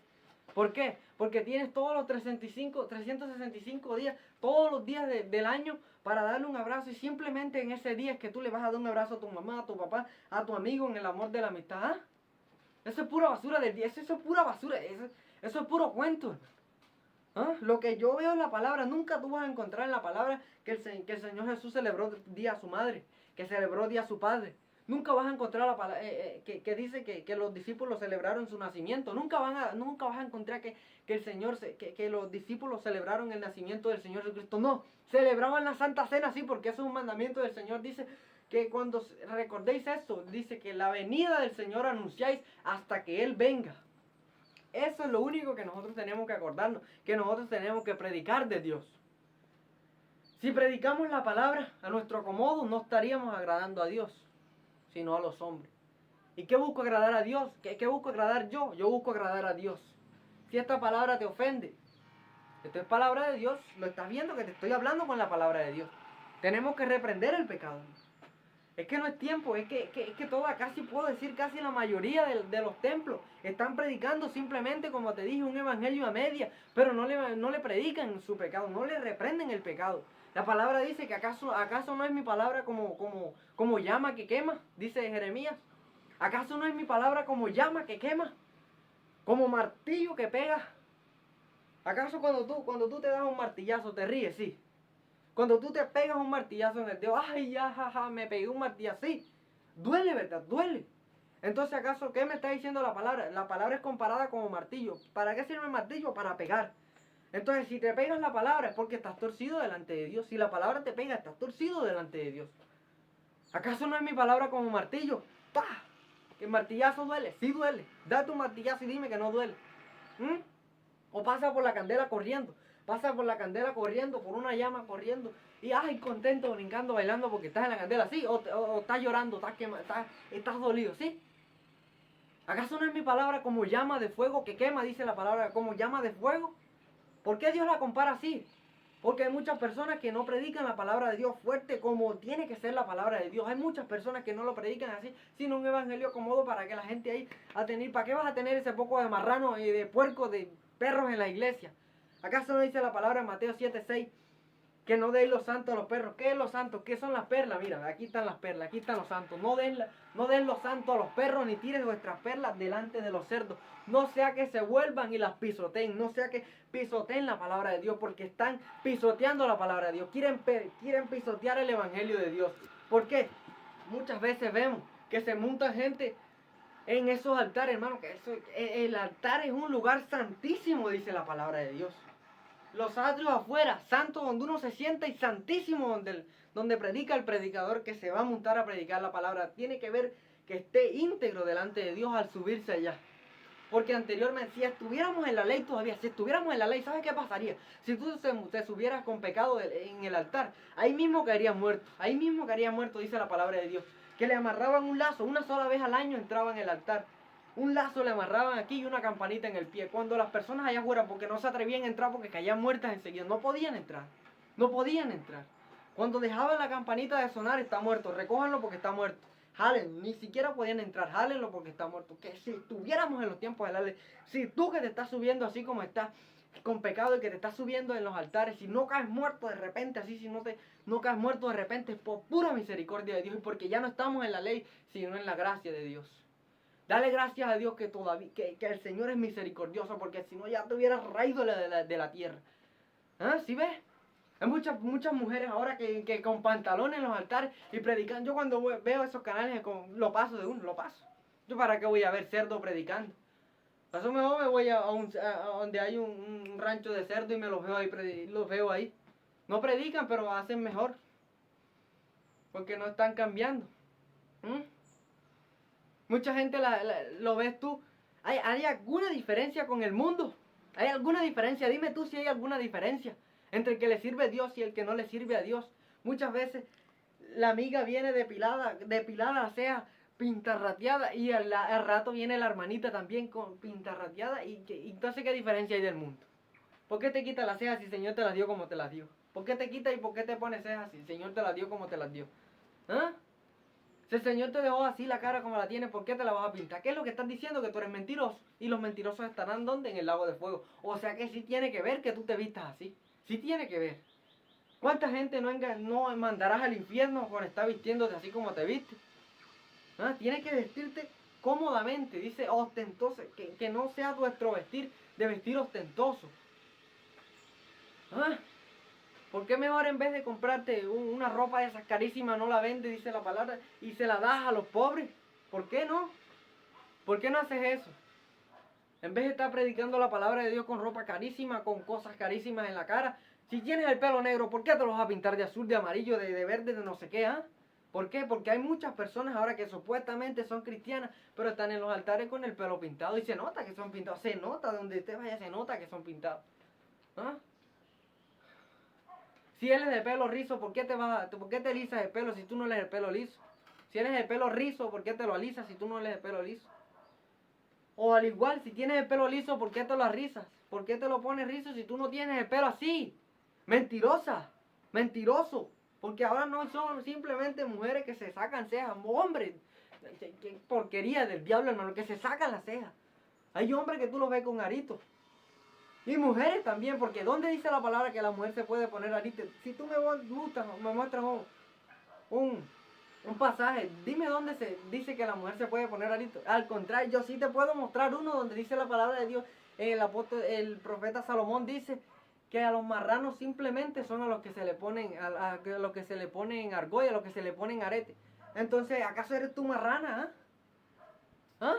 A: ¿Por qué? Porque tienes todos los 365 días, todos los días del año para darle un abrazo y simplemente en ese día es que tú le vas a dar un abrazo a tu mamá, a tu papá, a tu amigo en el amor de la amistad. ¿Ah? Eso es pura basura del día, eso es pura basura, eso es puro cuento. ¿Ah? Lo que yo veo en la palabra, nunca tú vas a encontrar en la palabra que el Señor Jesús celebró día a su madre, que celebró día a su padre. Nunca vas a encontrar la palabra que dice que los discípulos celebraron su nacimiento. Nunca vas a encontrar que los discípulos celebraron el nacimiento del Señor Jesucristo. No, celebraban la Santa Cena, sí, porque eso es un mandamiento del Señor. Dice que cuando recordéis esto, dice que la venida del Señor anunciáis hasta que Él venga. Eso es lo único que nosotros tenemos que acordarnos, que nosotros tenemos que predicar de Dios. Si predicamos la palabra a nuestro acomodo, no estaríamos agradando a Dios, sino a los hombres. ¿Y qué busco agradar a Dios? ¿Qué busco agradar yo? Yo busco agradar a Dios. Si esta palabra te ofende, esto es palabra de Dios, lo estás viendo que te estoy hablando con la palabra de Dios. Tenemos que reprender el pecado. Es que no es tiempo, es que toda, casi puedo decir casi la mayoría de los templos están predicando simplemente, como te dije, un evangelio a media, pero no le predican su pecado, no le reprenden el pecado. La palabra dice que acaso no es mi palabra como llama que quema, dice Jeremías. ¿Acaso no es mi palabra como llama que quema? Como martillo que pega. ¿Acaso cuando tú te das un martillazo te ríes? Sí. Cuando tú te pegas un martillazo en el dedo, ay, ya, jaja, me pegué un martillazo, sí, duele, ¿verdad? Duele. Entonces, ¿acaso qué me está diciendo la palabra? La palabra es comparada como martillo. ¿Para qué sirve el martillo? Para pegar. Entonces, si te pegas la palabra es porque estás torcido delante de Dios. Si la palabra te pega, estás torcido delante de Dios. ¿Acaso no es mi palabra como martillo? ¡Pah! ¿Que el martillazo duele? Sí duele. Da tu martillazo y dime que no duele. O pasa por la candela corriendo. Pasa por la candela corriendo, por una llama corriendo. Y ay, contento, brincando, bailando porque estás en la candela, ¿sí? O estás llorando, estás dolido, ¿sí? ¿Acaso no es mi palabra como llama de fuego que quema, dice la palabra, como llama de fuego? ¿Por qué Dios la compara así? Porque hay muchas personas que no predican la palabra de Dios fuerte como tiene que ser la palabra de Dios. Hay muchas personas que no lo predican así, sino un evangelio cómodo para que la gente ahí ¿para qué vas a tener ese poco de marrano y de puerco, de perros en la iglesia? ¿Acaso no dice la palabra en Mateo 7:6 que no deis los santos a los perros? ¿Qué es los santos? ¿Qué son las perlas? Mira, aquí están las perlas, aquí están los santos. No den los santos a los perros ni tiren vuestras perlas delante de los cerdos. No sea que se vuelvan y las pisoteen, no sea que pisoteen la palabra de Dios, porque están pisoteando la palabra de Dios. Quieren pisotear el evangelio de Dios. ¿Por qué? Muchas veces vemos que se monta gente en esos altares, hermano, el altar es un lugar santísimo, dice la palabra de Dios. Los atrios afuera, santo donde uno se sienta y santísimo donde predica el predicador que se va a montar a predicar la palabra. Tiene que ver que esté íntegro delante de Dios al subirse allá. Porque anteriormente, si estuviéramos en la ley todavía, si estuviéramos en la ley, ¿sabes qué pasaría? Si tú te subieras con pecado en el altar, ahí mismo caerías muerto, dice la palabra de Dios. Que le amarraban un lazo, una sola vez al año entraba en el altar. Un lazo le amarraban aquí y una campanita en el pie. Cuando las personas allá fuera, porque no se atrevían a entrar porque caían muertas enseguida, no podían entrar. No podían entrar. Cuando dejaban la campanita de sonar, está muerto. Recójanlo porque está muerto. Jalen, ni siquiera podían entrar, jálenlo porque está muerto. Que si estuviéramos en los tiempos de la ley, si tú que te estás subiendo así como estás, con pecado y que te estás subiendo en los altares, si no caes muerto de repente así, si no caes muerto de repente, es por pura misericordia de Dios y porque ya no estamos en la ley, sino en la gracia de Dios. Dale gracias a Dios que el Señor es misericordioso, porque si no ya te hubieras raído de la tierra. ¿Ah? ¿Sí ves? Hay muchas mujeres ahora que con pantalones en los altares y predican. Yo cuando veo esos canales lo paso. ¿Yo para qué voy a ver cerdo predicando? Paso mejor me voy a donde hay un rancho de cerdo y me los veo ahí. No predican, pero hacen mejor. Porque no están cambiando. Mucha gente lo ves tú. ¿Hay alguna diferencia con el mundo? ¿Hay alguna diferencia? Dime tú si hay alguna diferencia entre el que le sirve a Dios y el que no le sirve a Dios. Muchas veces la amiga viene depilada, sea pintarrateada y al rato viene la hermanita también con pintarrateada y entonces ¿qué diferencia hay del mundo? ¿Por qué te quita las cejas si el Señor te las dio como te las dio? ¿Por qué te quita y por qué te pones cejas si el Señor te las dio como te las dio? ¿Ah? Si el Señor te dejó así la cara como la tiene, ¿por qué te la vas a pintar? ¿Qué es lo que estás diciendo? Que tú eres mentiroso. Y los mentirosos estarán ¿dónde? En el lago de fuego. O sea que sí tiene que ver que tú te vistas así. Sí tiene que ver. ¿Cuánta gente no mandarás al infierno por estar vistiéndote así como te viste? ¿Ah? Tienes que vestirte cómodamente. Dice ostentoso. Que no sea nuestro vestir de vestir ostentoso. ¿Ah? ¿Por qué mejor en vez de comprarte una ropa de esas carísimas no la vendes, dice la palabra, y se la das a los pobres? ¿Por qué no? ¿Por qué no haces eso? En vez de estar predicando la palabra de Dios con ropa carísima, con cosas carísimas en la cara. Si tienes el pelo negro, ¿por qué te lo vas a pintar de azul, de amarillo, de verde, de no sé qué? ¿Ah? ¿Por qué? Porque hay muchas personas ahora que supuestamente son cristianas, pero están en los altares con el pelo pintado y se nota que son pintados. Se nota, donde usted vaya, se nota que son pintados. ¿Ah? Si él es de pelo rizo, ¿por qué te alisas el pelo si tú no eres el pelo liso? Si eres de pelo rizo, ¿por qué te lo alisas si tú no eres de pelo liso? O al igual, si tienes el pelo liso, ¿por qué te lo alisas? ¿Por qué te lo pones rizo si tú no tienes el pelo así? Mentirosa, mentiroso. Porque ahora no son simplemente mujeres que se sacan cejas, hombres. Qué porquería del diablo, hermano, que se sacan las cejas. Hay hombres que tú los ves con aritos. Y mujeres también, porque ¿dónde dice la palabra que la mujer se puede poner arito? Si tú me muestras un pasaje, dime dónde se dice que la mujer se puede poner arito. Al contrario, yo sí te puedo mostrar uno donde dice la palabra de Dios. El profeta Salomón dice que a los marranos simplemente son a los que se le ponen, a los que se le ponen argolla, a los que se le ponen arete. Entonces, ¿acaso eres tú marrana? ¿Ah? ¿Ah?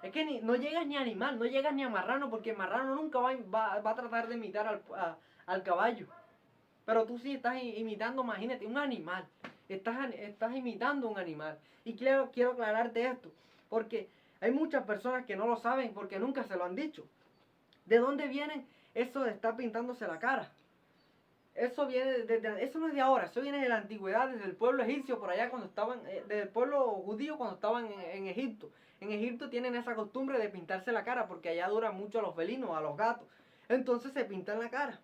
A: Es que no llegas ni a animal, no llegas ni a marrano, porque el marrano nunca va a tratar de imitar al caballo. Pero tú sí estás imitando, imagínate, un animal. Estás imitando un animal. Y quiero aclararte esto, porque hay muchas personas que no lo saben porque nunca se lo han dicho. ¿De dónde viene eso de estar pintándose la cara? Eso eso no es de ahora, eso viene de la antigüedad, desde el pueblo egipcio, por allá cuando estaban, del pueblo judío cuando estaban en Egipto. En Egipto tienen esa costumbre de pintarse la cara, porque allá duran mucho a los felinos, a los gatos. Entonces se pintan la cara.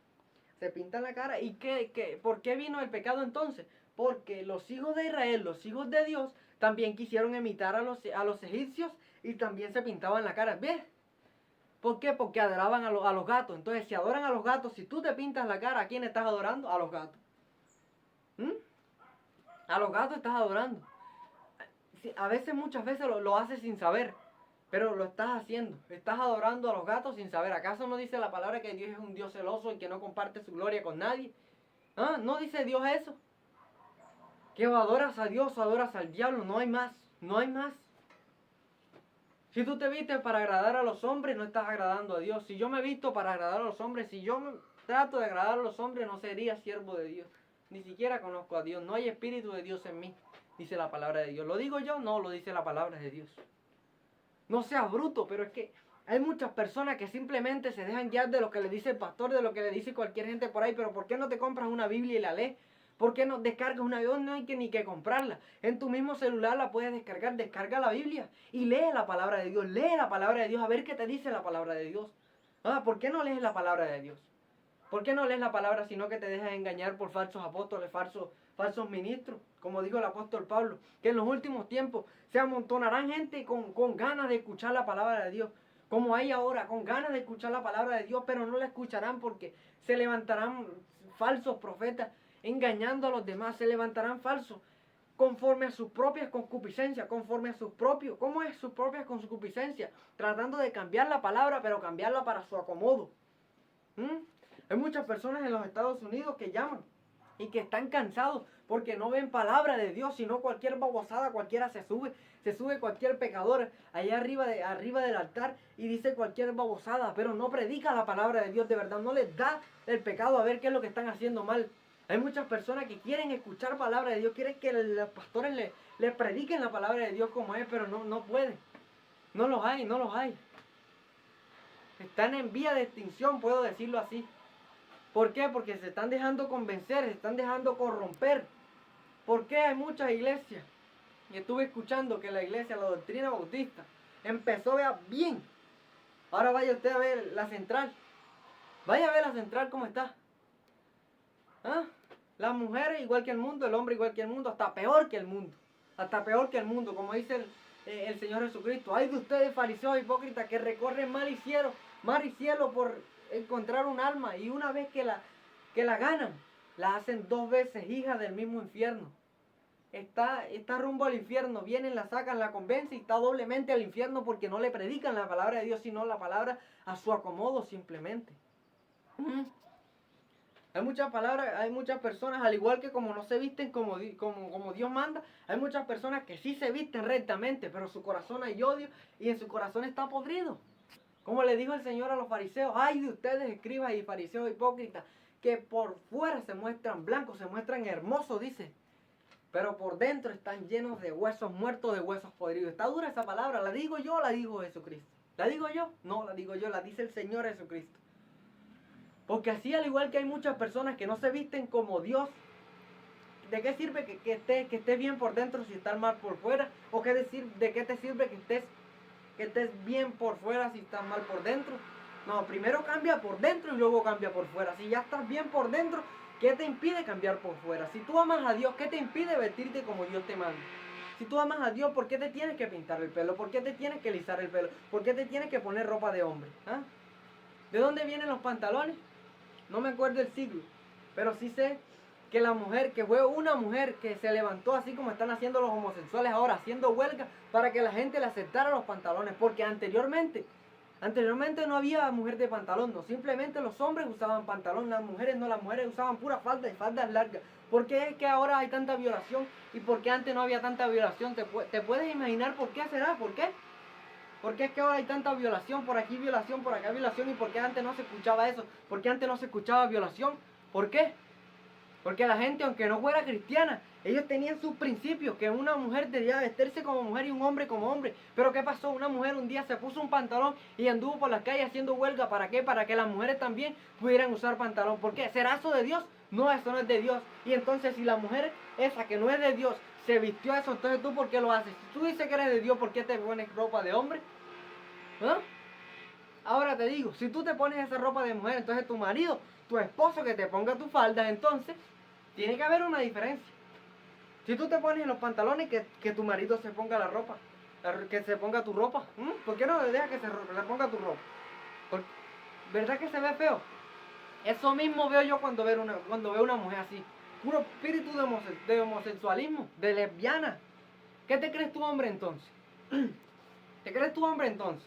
A: Se pintan la cara. ¿Y por qué vino el pecado entonces? Porque los hijos de Israel, los hijos de Dios, también quisieron imitar a los egipcios y también se pintaban la cara. ¿Ves? ¿Por qué? Porque adoraban a los gatos. Entonces, si adoran a los gatos, si tú te pintas la cara, ¿a quién estás adorando? A los gatos. ¿Mm? A los gatos estás adorando. A veces, muchas veces lo haces sin saber, pero lo estás haciendo. Estás adorando a los gatos sin saber. ¿Acaso no dice la palabra que Dios es un Dios celoso y que no comparte su gloria con nadie? ¿Ah? ¿No dice Dios eso? Que o adoras a Dios o adoras al diablo. No hay más. No hay más. Si tú te vistes para agradar a los hombres, no estás agradando a Dios. Si yo me visto para agradar a los hombres, si yo trato de agradar a los hombres, no sería siervo de Dios. Ni siquiera conozco a Dios. No hay espíritu de Dios en mí, dice la palabra de Dios. ¿Lo digo yo? No, lo dice la palabra de Dios. No seas bruto, pero es que hay muchas personas que simplemente se dejan guiar de lo que le dice el pastor, de lo que le dice cualquier gente por ahí. Pero ¿por qué no te compras una Biblia y la lees? ¿Por qué no descargas una Biblia? No hay ni que comprarla. En tu mismo celular la puedes descargar. Descarga la Biblia y lee la palabra de Dios. Lee la palabra de Dios a ver qué te dice la palabra de Dios. ¿Por qué no lees la palabra de Dios? ¿Por qué no lees la palabra sino que te dejas engañar por falsos apóstoles, falsos ministros? Como dijo el apóstol Pablo, que en los últimos tiempos se amontonarán gente con ganas de escuchar la palabra de Dios. Como hay ahora, con ganas de escuchar la palabra de Dios, pero no la escucharán porque se levantarán falsos profetas engañando a los demás, se levantarán falsos conforme a sus propias concupiscencias, conforme a sus propios, ¿cómo es sus propias concupiscencias? Tratando de cambiar la palabra, pero cambiarla para su acomodo. Hay muchas personas en los Estados Unidos que llaman y que están cansados porque no ven palabra de Dios, sino cualquier babosada, cualquiera se sube cualquier pecador allá arriba del altar y dice cualquier babosada, pero no predica la palabra de Dios de verdad, no les da el pecado a ver qué es lo que están haciendo mal. Hay muchas personas que quieren escuchar palabra de Dios, quieren que los pastores les prediquen la palabra de Dios como es, pero no pueden. No los hay. Están en vía de extinción, puedo decirlo así. ¿Por qué? Porque se están dejando convencer, se están dejando corromper. ¿Por qué hay muchas iglesias y estuve escuchando que la iglesia, la doctrina bautista, empezó vea, bien. Ahora vaya usted a ver la central. Vaya a ver la central cómo está. ¿Ah? Las mujeres igual que el mundo, el hombre igual que el mundo, hasta peor que el mundo. Hasta peor que el mundo, como dice el Señor Jesucristo. Hay de ustedes, fariseos hipócritas, que recorren mar y cielo por encontrar un alma, y una vez que la ganan, la hacen 2 veces hija del mismo infierno. Está rumbo al infierno, vienen, la sacan, la convencen y está doblemente al infierno porque no le predican la palabra de Dios, sino la palabra a su acomodo simplemente. Hay muchas personas, al igual que como no se visten como Dios manda, hay muchas personas que sí se visten rectamente, pero en su corazón hay odio y en su corazón está podrido. Como le dijo el Señor a los fariseos, ay de ustedes escribas y fariseos hipócritas, que por fuera se muestran blancos, se muestran hermosos, dice, pero por dentro están llenos de huesos muertos, de huesos podridos. Está dura esa palabra, ¿la digo yo o la dijo Jesucristo? ¿La digo yo? No, la digo yo, la dice el Señor Jesucristo. Porque así, al igual que hay muchas personas que no se visten como Dios, ¿de qué sirve que estés bien por dentro si estás mal por fuera? ¿O de qué te sirve que estés bien por fuera si estás mal por dentro? No, primero cambia por dentro y luego cambia por fuera. Si ya estás bien por dentro, ¿qué te impide cambiar por fuera? Si tú amas a Dios, ¿qué te impide vestirte como Dios te manda? Si tú amas a Dios, ¿por qué te tienes que pintar el pelo? ¿Por qué te tienes que alisar el pelo? ¿Por qué te tienes que poner ropa de hombre? ¿Ah? ¿De dónde vienen los pantalones? No me acuerdo el siglo, pero sí sé que fue una mujer que se levantó así como están haciendo los homosexuales ahora, haciendo huelga para que la gente le aceptara los pantalones, porque anteriormente no había mujer de pantalón, no, simplemente los hombres usaban pantalón, las mujeres no, las mujeres usaban pura falda y faldas largas. ¿Por qué es que ahora hay tanta violación y por qué antes no había tanta violación? ¿Te puedes imaginar por qué será? ¿Por qué? ¿Por qué es que ahora hay tanta violación? Por aquí violación, por acá violación. ¿Y por qué antes no se escuchaba eso? ¿Por qué antes no se escuchaba violación? ¿Por qué? Porque la gente, aunque no fuera cristiana, ellos tenían sus principios, que una mujer debía vestirse como mujer y un hombre como hombre. Pero ¿qué pasó? Una mujer un día se puso un pantalón y anduvo por las calles haciendo huelga. ¿Para qué? Para que las mujeres también pudieran usar pantalón. ¿Por qué? ¿Será eso de Dios? No, eso no es de Dios. Y entonces si la mujer esa que no es de Dios se vistió eso, entonces tú ¿por qué lo haces? Si tú dices que eres de Dios, ¿por qué te pones ropa de hombre? ¿Ah? Ahora te digo, si tú te pones esa ropa de mujer, entonces tu marido, tu esposo que te ponga tus faldas, entonces tiene que haber una diferencia. Si tú te pones en los pantalones, que tu marido se ponga la ropa, que se ponga tu ropa. ¿Por qué no le dejas que se ponga tu ropa? ¿Verdad que se ve feo? Eso mismo veo yo cuando veo una mujer así. Puro espíritu de homosexualismo, de lesbiana. ¿Qué te crees tu hombre entonces? ¿Te crees tu hombre entonces?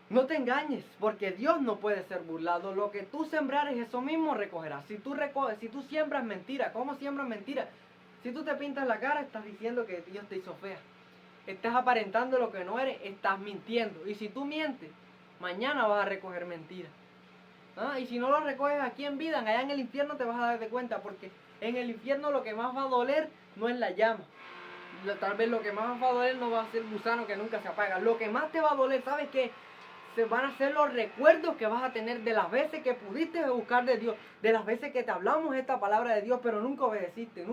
A: No te engañes, porque Dios no puede ser burlado. Lo que tú sembrares, eso mismo recogerás. Si tú siembras mentira, ¿cómo siembras mentira? Si tú te pintas la cara, estás diciendo que Dios te hizo fea. Estás aparentando lo que no eres, estás mintiendo. Y si tú mientes, mañana vas a recoger mentiras. Y si no lo recoges aquí en vida, allá en el infierno te vas a dar de cuenta, porque en el infierno lo que más va a doler no es la llama. Tal vez lo que más va a doler no va a ser el gusano que nunca se apaga. Lo que más te va a doler, ¿sabes qué? Se van a hacer los recuerdos que vas a tener de las veces que pudiste buscar de Dios, de las veces que te hablamos esta palabra de Dios, pero nunca obedeciste,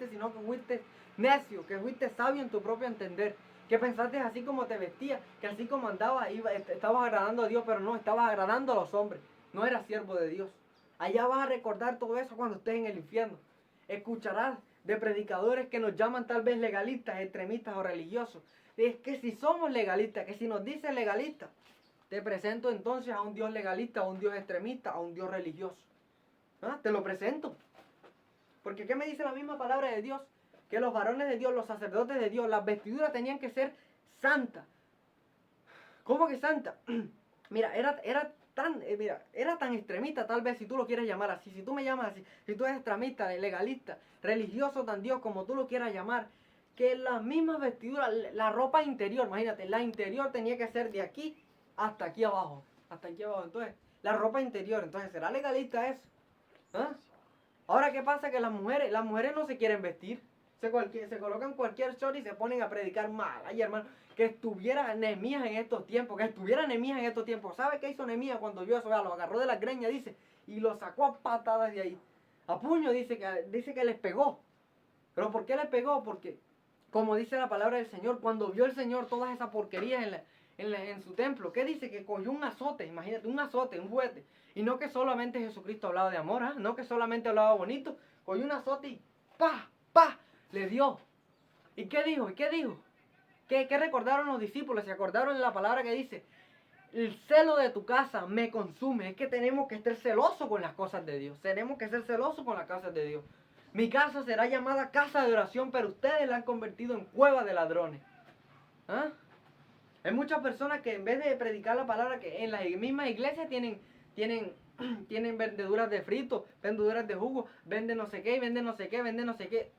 A: sino que fuiste necio, que fuiste sabio en tu propio entender, que pensaste así como te vestías, que así como andabas, estabas agradando a Dios, pero no, estabas agradando a los hombres, no eras siervo de Dios. Allá vas a recordar todo eso cuando estés en el infierno. Escucharás de predicadores que nos llaman tal vez legalistas, extremistas o religiosos. Es que si somos legalistas, que si nos dicen legalistas, te presento entonces a un Dios legalista, a un Dios extremista, a un Dios religioso. Te lo presento. Porque ¿qué me dice la misma palabra de Dios? Que los varones de Dios, los sacerdotes de Dios, las vestiduras tenían que ser santas. ¿Cómo que santa? Mira, era tan extremista, tal vez, si tú lo quieres llamar así. Si tú me llamas así, si tú eres extremista, legalista, religioso, tan Dios, como tú lo quieras llamar, que las mismas vestiduras, la ropa interior, imagínate, la interior tenía que ser de aquí hasta aquí abajo. Hasta aquí abajo. Entonces, la ropa interior. Entonces, ¿será legalista eso? Ahora, ¿qué pasa? Que las mujeres no se quieren vestir. Se colocan cualquier short y se ponen a predicar mal. Ay, hermano, que estuviera Nehemías en estos tiempos. ¿Sabe qué hizo Nehemías cuando vio eso? Lo agarró de la greña, dice, y lo sacó a patadas de ahí. A puño, dice que les pegó. ¿Pero por qué les pegó? Porque Como dice la palabra del Señor, cuando vio el Señor todas esas porquerías en su templo, ¿qué dice? Que cogió un azote, imagínate, un azote, un juguete. Y no que solamente Jesucristo hablaba de amor, ¿eh? No que solamente hablaba bonito, cogió un azote y ¡pa! ¡Pa! Le dio. ¿Y qué dijo? ¿Y qué dijo? ¿Qué recordaron los discípulos? ¿Se acordaron de la palabra que dice? El celo de tu casa me consume. Es que tenemos que estar celosos con las cosas de Dios. Tenemos que ser celosos con las cosas de Dios. Mi casa será llamada casa de oración, pero ustedes la han convertido en cueva de ladrones. ¿Ah? Hay muchas personas que en vez de predicar la palabra, que en las mismas iglesias tienen vendeduras de fritos, vendeduras de jugo, venden no sé qué, venden no sé qué, venden no sé qué.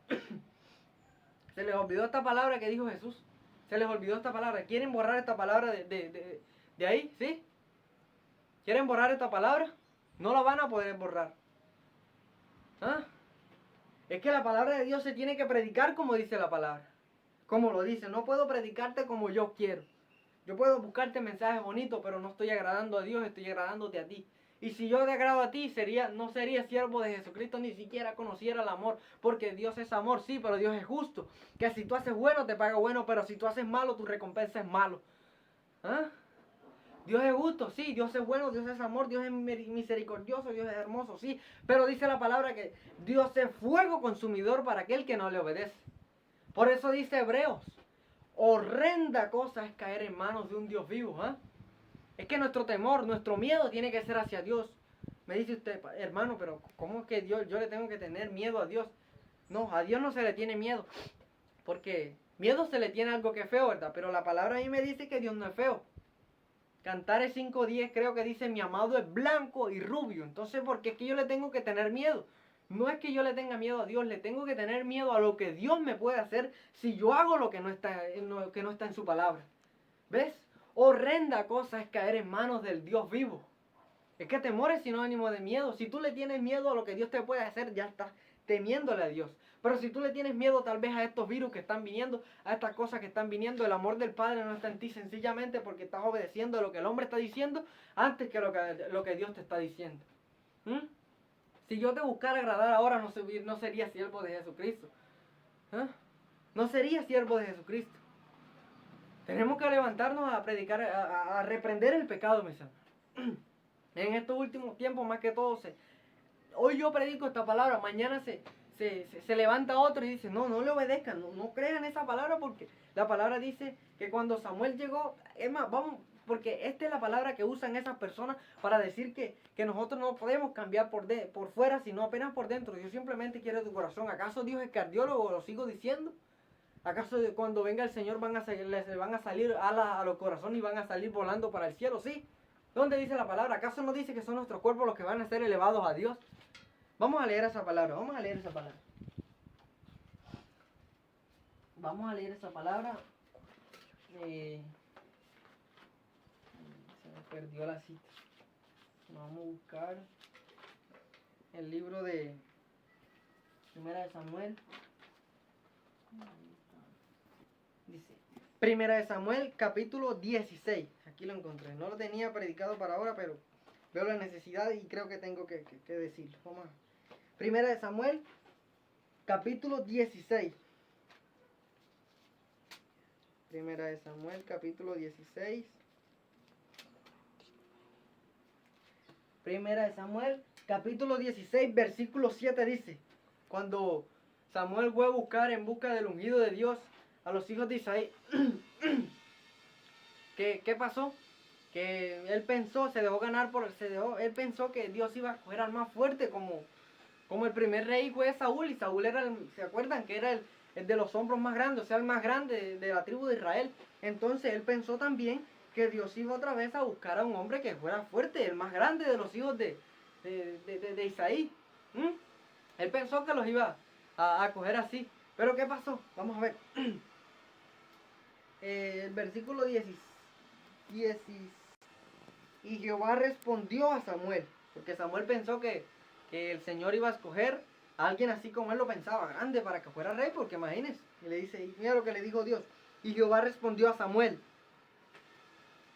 A: Se les olvidó esta palabra que dijo Jesús. Se les olvidó esta palabra. ¿Quieren borrar esta palabra de ahí? ¿Sí? ¿Quieren borrar esta palabra? No la van a poder borrar. ¿Ah? Es que la palabra de Dios se tiene que predicar como dice la palabra. Como lo dice. No puedo predicarte como yo quiero. Yo puedo buscarte mensajes bonitos, pero no estoy agradando a Dios, estoy agradándote a ti. Y si yo te agrado a ti, no sería siervo de Jesucristo, ni siquiera conociera el amor. Porque Dios es amor, sí, pero Dios es justo. Que si tú haces bueno, te paga bueno, pero si tú haces malo, tu recompensa es malo. ¿Ah? Dios es justo, sí, Dios es bueno, Dios es amor, Dios es misericordioso, Dios es hermoso, sí. Pero dice la palabra que Dios es fuego consumidor para aquel que no le obedece. Por eso dice Hebreos, horrenda cosa es caer en manos de un Dios vivo. ¿Eh? Es que nuestro temor, nuestro miedo tiene que ser hacia Dios. Me dice usted, hermano, pero ¿cómo es que yo le tengo que tener miedo a Dios? No, a Dios no se le tiene miedo. Porque miedo se le tiene algo que es feo, ¿verdad? Pero la palabra a mí me dice que Dios no es feo. Cantares 5:10 creo que dice, mi amado es blanco y rubio. Entonces, ¿por qué es que yo le tengo que tener miedo? No es que yo le tenga miedo a Dios, le tengo que tener miedo a lo que Dios me puede hacer si yo hago lo que no está en su palabra. ¿Ves? Horrenda cosa es caer en manos del Dios vivo. Es que temor es sinónimo de miedo. Si tú le tienes miedo a lo que Dios te puede hacer, ya estás temiéndole a Dios. Pero si tú le tienes miedo tal vez a estos virus que están viniendo, a estas cosas que están viniendo, el amor del Padre no está en ti sencillamente porque estás obedeciendo lo que el hombre está diciendo antes que lo que Dios te está diciendo. ¿Mm? Si yo te buscara agradar ahora, no sería siervo de Jesucristo. ¿Ah? No sería siervo de Jesucristo. Tenemos que levantarnos a predicar, a reprender el pecado, mis hermanos. En estos últimos tiempos, más que todo, hoy yo predico esta palabra, mañana se levanta otro y dice, no le obedezcan, no crean esa palabra porque la palabra dice que cuando Samuel llegó, es más, vamos, porque esta es la palabra que usan esas personas para decir que nosotros no podemos cambiar por fuera, sino apenas por dentro. Dios simplemente quiere tu corazón. ¿Acaso Dios es cardiólogo? ¿Lo sigo diciendo? ¿Acaso cuando venga el Señor les van a salir alas a los corazones y van a salir volando para el cielo? Sí. ¿Dónde dice la palabra? ¿Acaso no dice que son nuestros cuerpos los que van a ser elevados a Dios? Vamos a leer esa palabra, vamos a leer esa palabra. Vamos a leer esa palabra. Se me perdió la cita. Vamos a buscar el libro de Primera de Samuel. Dice, Primera de Samuel, capítulo 16. Aquí lo encontré. No lo tenía predicado para ahora, pero veo la necesidad y creo que tengo que decirlo. Vamos a... Primera de Samuel, capítulo 16. Primera de Samuel, capítulo 16. Primera de Samuel, capítulo 16, versículo 7 dice, cuando Samuel fue a buscar en busca del ungido de Dios a los hijos de Isaí, ¿qué pasó? Que él pensó, él pensó que Dios iba a coger al más fuerte como el primer rey fue Saúl, y Saúl era, ¿se acuerdan? Que era el de los hombros más grandes, o sea, el más grande de la tribu de Israel. Entonces él pensó también que Dios iba otra vez a buscar a un hombre que fuera fuerte, el más grande de los hijos de Isaí. Él pensó que los iba a coger así. Pero ¿qué pasó? Vamos a ver. El versículo 10. Y Jehová respondió a Samuel, porque Samuel pensó que el Señor iba a escoger a alguien así como él lo pensaba, grande, para que fuera rey, porque imagínense. Y le dice, y mira lo que le dijo Dios. Y Jehová respondió a Samuel,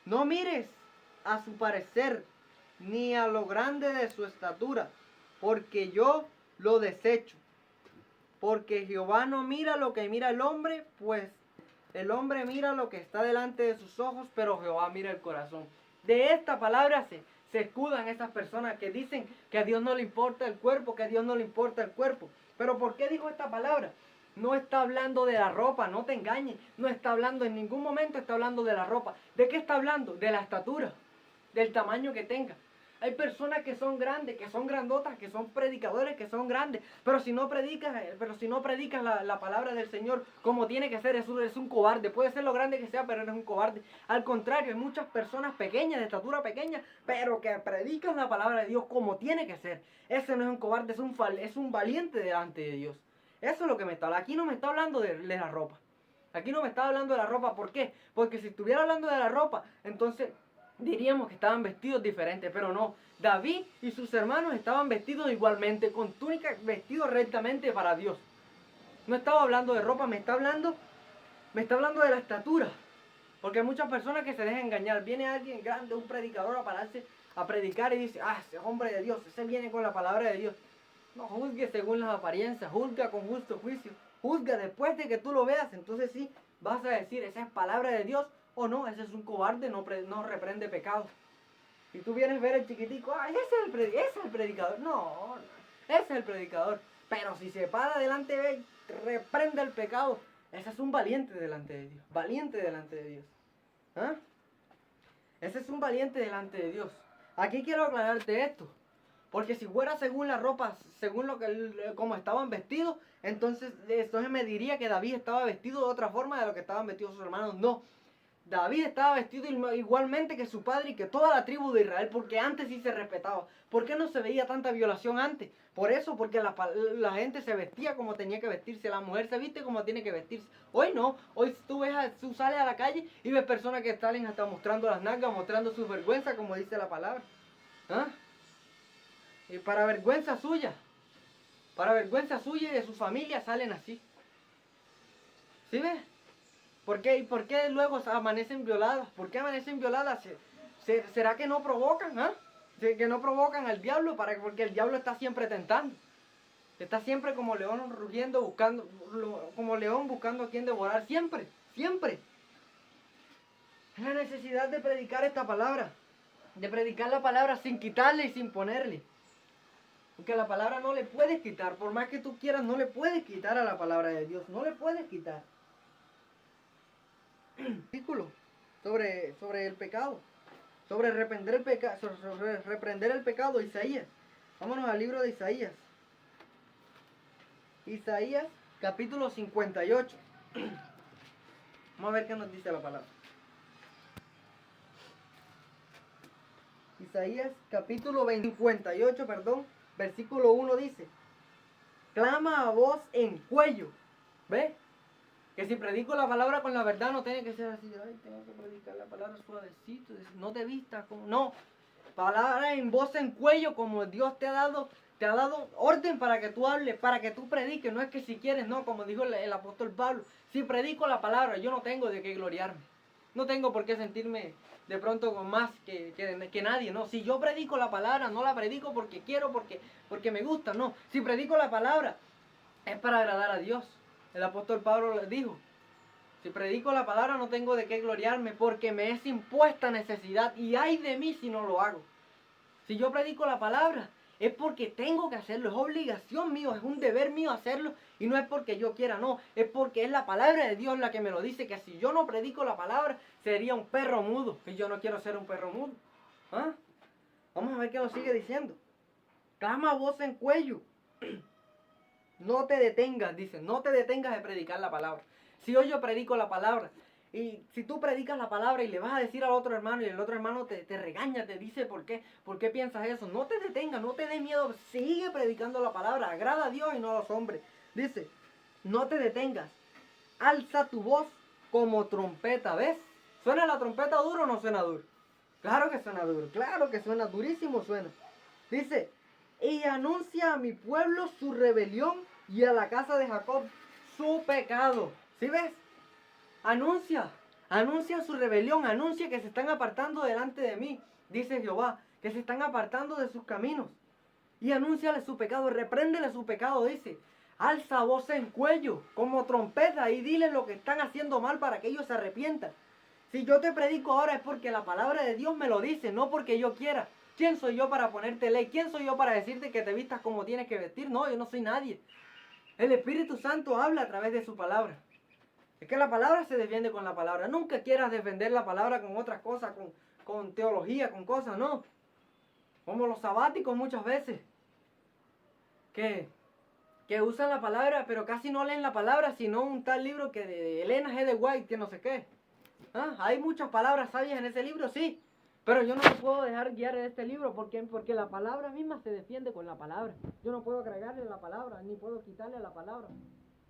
A: no mires a su parecer, ni a lo grande de su estatura, porque yo lo desecho. porque Jehová no mira lo que mira el hombre, pues el hombre mira lo que está delante de sus ojos, pero Jehová mira el corazón. De esta palabra se escudan esas personas que dicen que a Dios no le importa el cuerpo, que a Dios no le importa el cuerpo. Pero ¿por qué dijo esta palabra? No está hablando de la ropa, no te engañes. No está hablando, en ningún momento está hablando de la ropa. ¿De qué está hablando? De la estatura, del tamaño que tenga. Hay personas que son grandes, que son grandotas, que son predicadores, que son grandes, pero si no predicas, la palabra del Señor como tiene que ser, es un cobarde. Puede ser lo grande que sea, pero eres un cobarde. Al contrario, hay muchas personas pequeñas, de estatura pequeña, pero que predican la palabra de Dios como tiene que ser. Ese no es un cobarde, es un valiente delante de Dios. Eso es lo que me está hablando. Aquí no me está hablando de la ropa. Aquí no me está hablando de la ropa. ¿Por qué? Porque si estuviera hablando de la ropa, entonces diríamos que estaban vestidos diferentes, pero no. David y sus hermanos estaban vestidos igualmente, con túnicas, vestidos rectamente para Dios. No estaba hablando de ropa, me está hablando de la estatura. Porque hay muchas personas que se dejan engañar. Viene alguien grande, un predicador, a pararse a predicar y dice, ese es hombre de Dios, ese viene con la palabra de Dios. No juzgue según las apariencias, juzga con justo juicio. Juzga después de que tú lo veas, entonces sí, vas a decir, esa es palabra de Dios. O no, ese es un cobarde, no reprende pecado. Si tú vienes a ver el chiquitico, ese es el predicador. No, ese es el predicador. Pero si se para delante de él, reprende el pecado, ese es un valiente delante de Dios. Valiente delante de Dios. ¿Ah? Ese es un valiente delante de Dios. Aquí quiero aclararte esto. Porque si fuera según la ropa, según como estaban vestidos, entonces me diría que David estaba vestido de otra forma de lo que estaban vestidos sus hermanos. No. David estaba vestido igualmente que su padre y que toda la tribu de Israel, porque antes sí se respetaba. ¿Por qué no se veía tanta violación antes? Por eso, porque la gente se vestía como tenía que vestirse, la mujer se viste como tiene que vestirse. Hoy no, hoy tú sales a la calle y ves personas que salen hasta mostrando las nalgas, mostrando su vergüenza, como dice la palabra. ¿Ah? Y para vergüenza suya y de su familia salen así. ¿Sí ves? ¿Por qué luego amanecen violadas? ¿Por qué amanecen violadas? ¿Será que no provocan? ¿Ah? Que no provocan al diablo, porque el diablo está siempre tentando. Está siempre como león rugiendo, como león buscando a quien devorar. Siempre, siempre. Es la necesidad de predicar esta palabra. De predicar la palabra sin quitarle y sin ponerle. Porque la palabra no le puedes quitar. Por más que tú quieras, no le puedes quitar a la palabra de Dios. No le puedes quitar. Artículo sobre el pecado, sobre reprender el pecado, Isaías. Vámonos al libro de Isaías. Isaías, capítulo 58. Vamos a ver qué nos dice la palabra. Isaías, capítulo 58, versículo 1 dice: clama a voz en cuello. ¿Ves? Que si predico la palabra con la verdad no tiene que ser así, ay, tengo que predicar la palabra suavecito, no te vistas como, no, palabra en voz en cuello, como Dios te ha dado orden para que tú hables, para que tú prediques, no es que si quieres, no, como dijo el apóstol Pablo, si predico la palabra, yo no tengo de qué gloriarme, no tengo por qué sentirme de pronto con más que nadie, no, si yo predico la palabra, no la predico porque quiero, porque me gusta, no, si predico la palabra, es para agradar a Dios. El apóstol Pablo le dijo, si predico la palabra no tengo de qué gloriarme porque me es impuesta necesidad y ay de mí si no lo hago. Si yo predico la palabra es porque tengo que hacerlo, es obligación mío, es un deber mío hacerlo y no es porque yo quiera, no, es porque es la palabra de Dios la que me lo dice, que si yo no predico la palabra sería un perro mudo y yo no quiero ser un perro mudo. ¿Ah? Vamos a ver qué nos sigue diciendo. Clama a voz en cuello. No te detengas, dice, no te detengas de predicar la palabra. Si hoy yo predico la palabra, y si tú predicas la palabra y le vas a decir al otro hermano, y el otro hermano te regaña, te dice por qué piensas eso, no te detengas, no te dé miedo, sigue predicando la palabra, agrada a Dios y no a los hombres. Dice, no te detengas, alza tu voz como trompeta, ¿ves? ¿Suena la trompeta duro o no suena duro? Claro que suena duro, claro que suena, durísimo suena. Dice, y anuncia a mi pueblo su rebelión y a la casa de Jacob su pecado. ¿Sí ves? Anuncia su rebelión, anuncia que se están apartando delante de mí, dice Jehová, que se están apartando de sus caminos. Y anúnciale su pecado, repréndele su pecado, dice. Alza voz en cuello, como trompeta, y diles lo que están haciendo mal para que ellos se arrepientan. Si yo te predico ahora es porque la palabra de Dios me lo dice, no porque yo quiera. ¿Quién soy yo para ponerte ley? ¿Quién soy yo para decirte que te vistas como tienes que vestir? No, yo no soy nadie. El Espíritu Santo habla a través de su palabra. Es que la palabra se defiende con la palabra. Nunca quieras defender la palabra con otras cosas, con teología, con cosas, no. Como los sabáticos muchas veces. Que usan la palabra, pero casi no leen la palabra, sino un tal libro que de Elena G. de White, que no sé qué. ¿Ah? Hay muchas palabras sabias en ese libro, sí. Pero yo no me puedo dejar guiar en este libro porque la palabra misma se defiende con la palabra. Yo no puedo agregarle la palabra, ni puedo quitarle la palabra.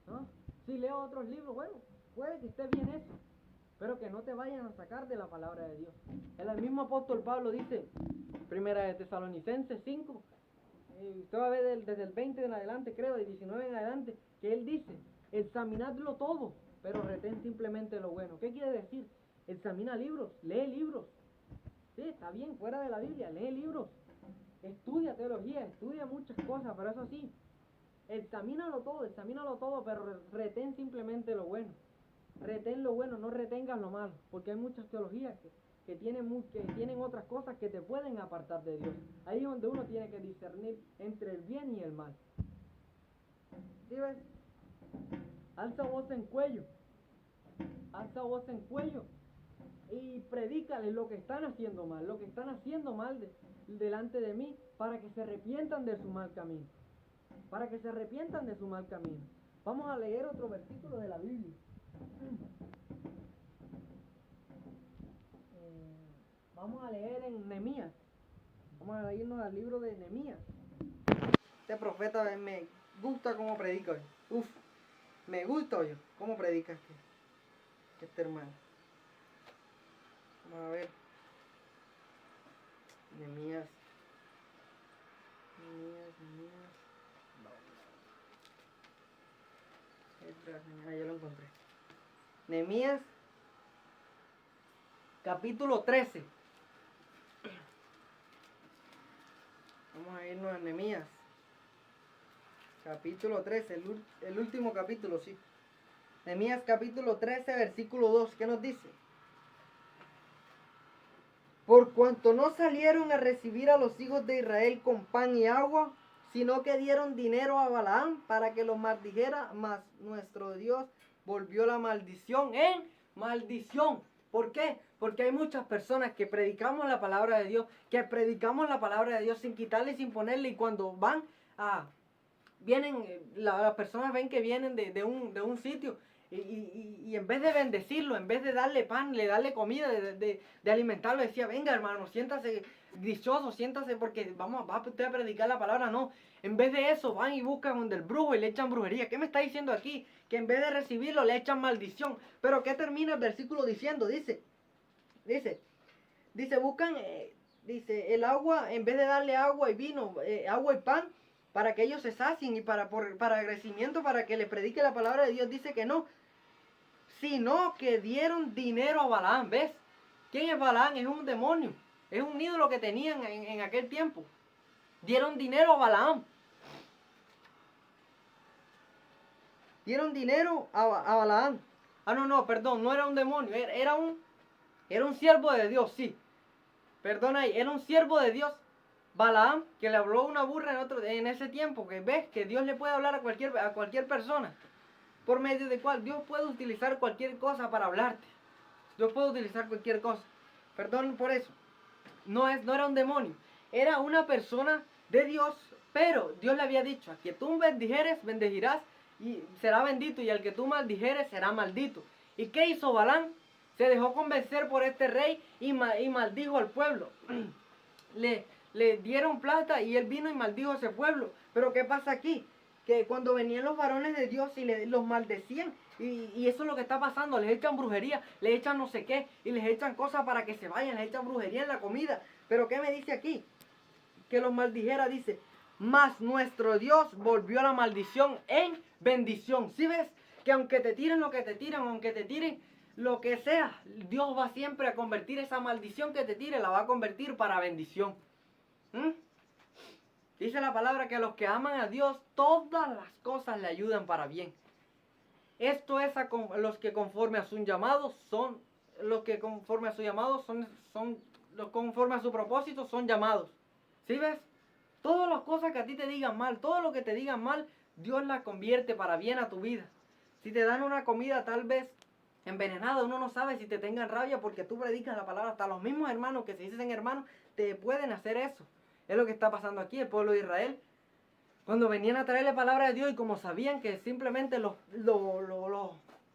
A: ¿No? Si leo otros libros, bueno, puede que esté bien eso, pero que no te vayan a sacar de la palabra de Dios. El mismo apóstol Pablo dice, primera de Tesalonicenses 5, usted va a ver desde el 20 en adelante, creo, de 19 en adelante, que él dice, examinadlo todo, pero retén simplemente lo bueno. ¿Qué quiere decir? Examina libros, lee libros. Sí, está bien, fuera de la Biblia, lee libros. Estudia teología, estudia muchas cosas, pero eso sí, examínalo todo, pero retén simplemente lo bueno. Retén lo bueno, no retengas lo malo, porque hay muchas teologías que tienen otras cosas que te pueden apartar de Dios. Ahí es donde uno tiene que discernir entre el bien y el mal. ¿Sí ves? Alza voz en cuello y predícales lo que están haciendo mal, delante de mí, para que se arrepientan de su mal camino. Vamos a leer otro versículo de la Biblia. Vamos a leer en Nehemías. Vamos a irnos al libro de Nehemías. Este profeta me gusta cómo predica hoy. Me gusta hoy cómo predica este hermano. Vamos a ver. Nehemías. Ya lo encontré. Nehemías, capítulo 13. Vamos a irnos a Nehemías. Capítulo 13, el último capítulo, sí. Nehemías capítulo 13, versículo 2, ¿qué nos dice? Por cuanto no salieron a recibir a los hijos de Israel con pan y agua, sino que dieron dinero a Balaam para que los maldijera, mas nuestro Dios volvió la maldición en maldición. ¿Por qué? Porque hay muchas personas que predicamos la palabra de Dios, sin quitarle y sin ponerle, y cuando van las personas ven que vienen de un sitio, y en vez de bendecirlo, en vez de darle pan, le darle comida, de alimentarlo, decía, venga hermano, siéntase dichoso, siéntase porque va usted a predicar la palabra. No, en vez de eso van y buscan donde el brujo y le echan brujería. ¿Qué me está diciendo aquí? Que en vez de recibirlo le echan maldición. Pero ¿qué termina el versículo diciendo? Dice, buscan, dice, el agua, en vez de darle agua y vino, agua y pan, para que ellos se sacien y para agradecimiento, para que le predique la palabra de Dios, dice que no, sino que dieron dinero a Balaam. ¿Ves? ¿Quién es Balaam? Es un demonio, es un ídolo que tenían en aquel tiempo. Dieron dinero a Balaam. A Balaam. No, perdón, no era un demonio, era un siervo de Dios, sí. Perdona ahí, era un siervo de Dios, Balaam, que le habló una burra en ese tiempo, que ves que Dios le puede hablar a cualquier persona, por medio de cual Dios puede utilizar cualquier cosa para hablarte. Dios puede utilizar cualquier cosa. Perdón por eso. No era un demonio, era una persona de Dios, pero Dios le había dicho, a quien tú bendijeres, bendecirás y será bendito, y al que tú maldijeres será maldito. ¿Y qué hizo Balaam? Se dejó convencer por este rey y maldijo al pueblo. Le dieron plata y él vino y maldijo a ese pueblo. Pero ¿qué pasa aquí? Que cuando venían los varones de Dios y los maldecían, y eso es lo que está pasando, les echan brujería, les echan no sé qué, y les echan cosas para que se vayan, les echan brujería en la comida. Pero ¿qué me dice aquí? Que los maldijera, dice, mas nuestro Dios volvió la maldición en bendición. ¿Sí ves? Que aunque te tiren lo que te tiran, aunque te tiren lo que sea, Dios va siempre a convertir esa maldición que te tire, la va a convertir para bendición. Dice la palabra que a los que aman a Dios, todas las cosas le ayudan para bien. Esto es los que conforme a su llamado son, los que conforme a su llamado son los conforme a su propósito son llamados. ¿Sí ves? Todas las cosas que a ti te digan mal, todo lo que te digan mal, Dios las convierte para bien a tu vida. Si te dan una comida tal vez envenenada, uno no sabe si te tengan rabia porque tú predicas la palabra. Hasta los mismos hermanos que se dicen hermanos te pueden hacer eso. Es lo que está pasando aquí, el pueblo de Israel. Cuando venían a traerle palabra de Dios y como sabían que simplemente los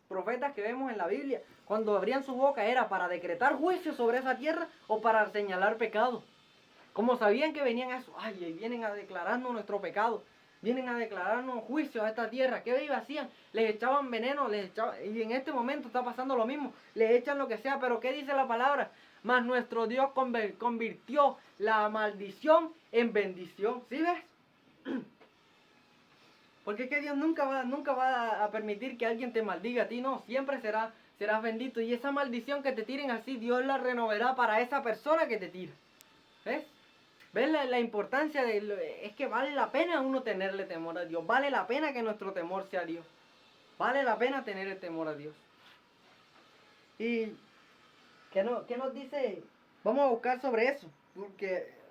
A: profetas que vemos en la Biblia, cuando abrían su boca era para decretar juicio sobre esa tierra o para señalar pecado. Como sabían que venían a eso, ay, vienen a declararnos nuestro pecado, vienen a declararnos juicio a esta tierra. ¿Qué ellos hacían? Les echaban veneno, y en este momento está pasando lo mismo, les echan lo que sea, pero ¿qué dice la palabra? Mas nuestro Dios convirtió la maldición en bendición. ¿Sí ves? Porque es que Dios nunca va a permitir que alguien te maldiga a ti, no, siempre serás bendito. Y esa maldición que te tiren así, Dios la renovará para esa persona que te tira. ¿Ves? ¿Ves la importancia es que vale la pena uno tenerle temor a Dios? Vale la pena que nuestro temor sea a Dios. Vale la pena tener el temor a Dios. ¿Y qué nos dice? Vamos a buscar sobre eso.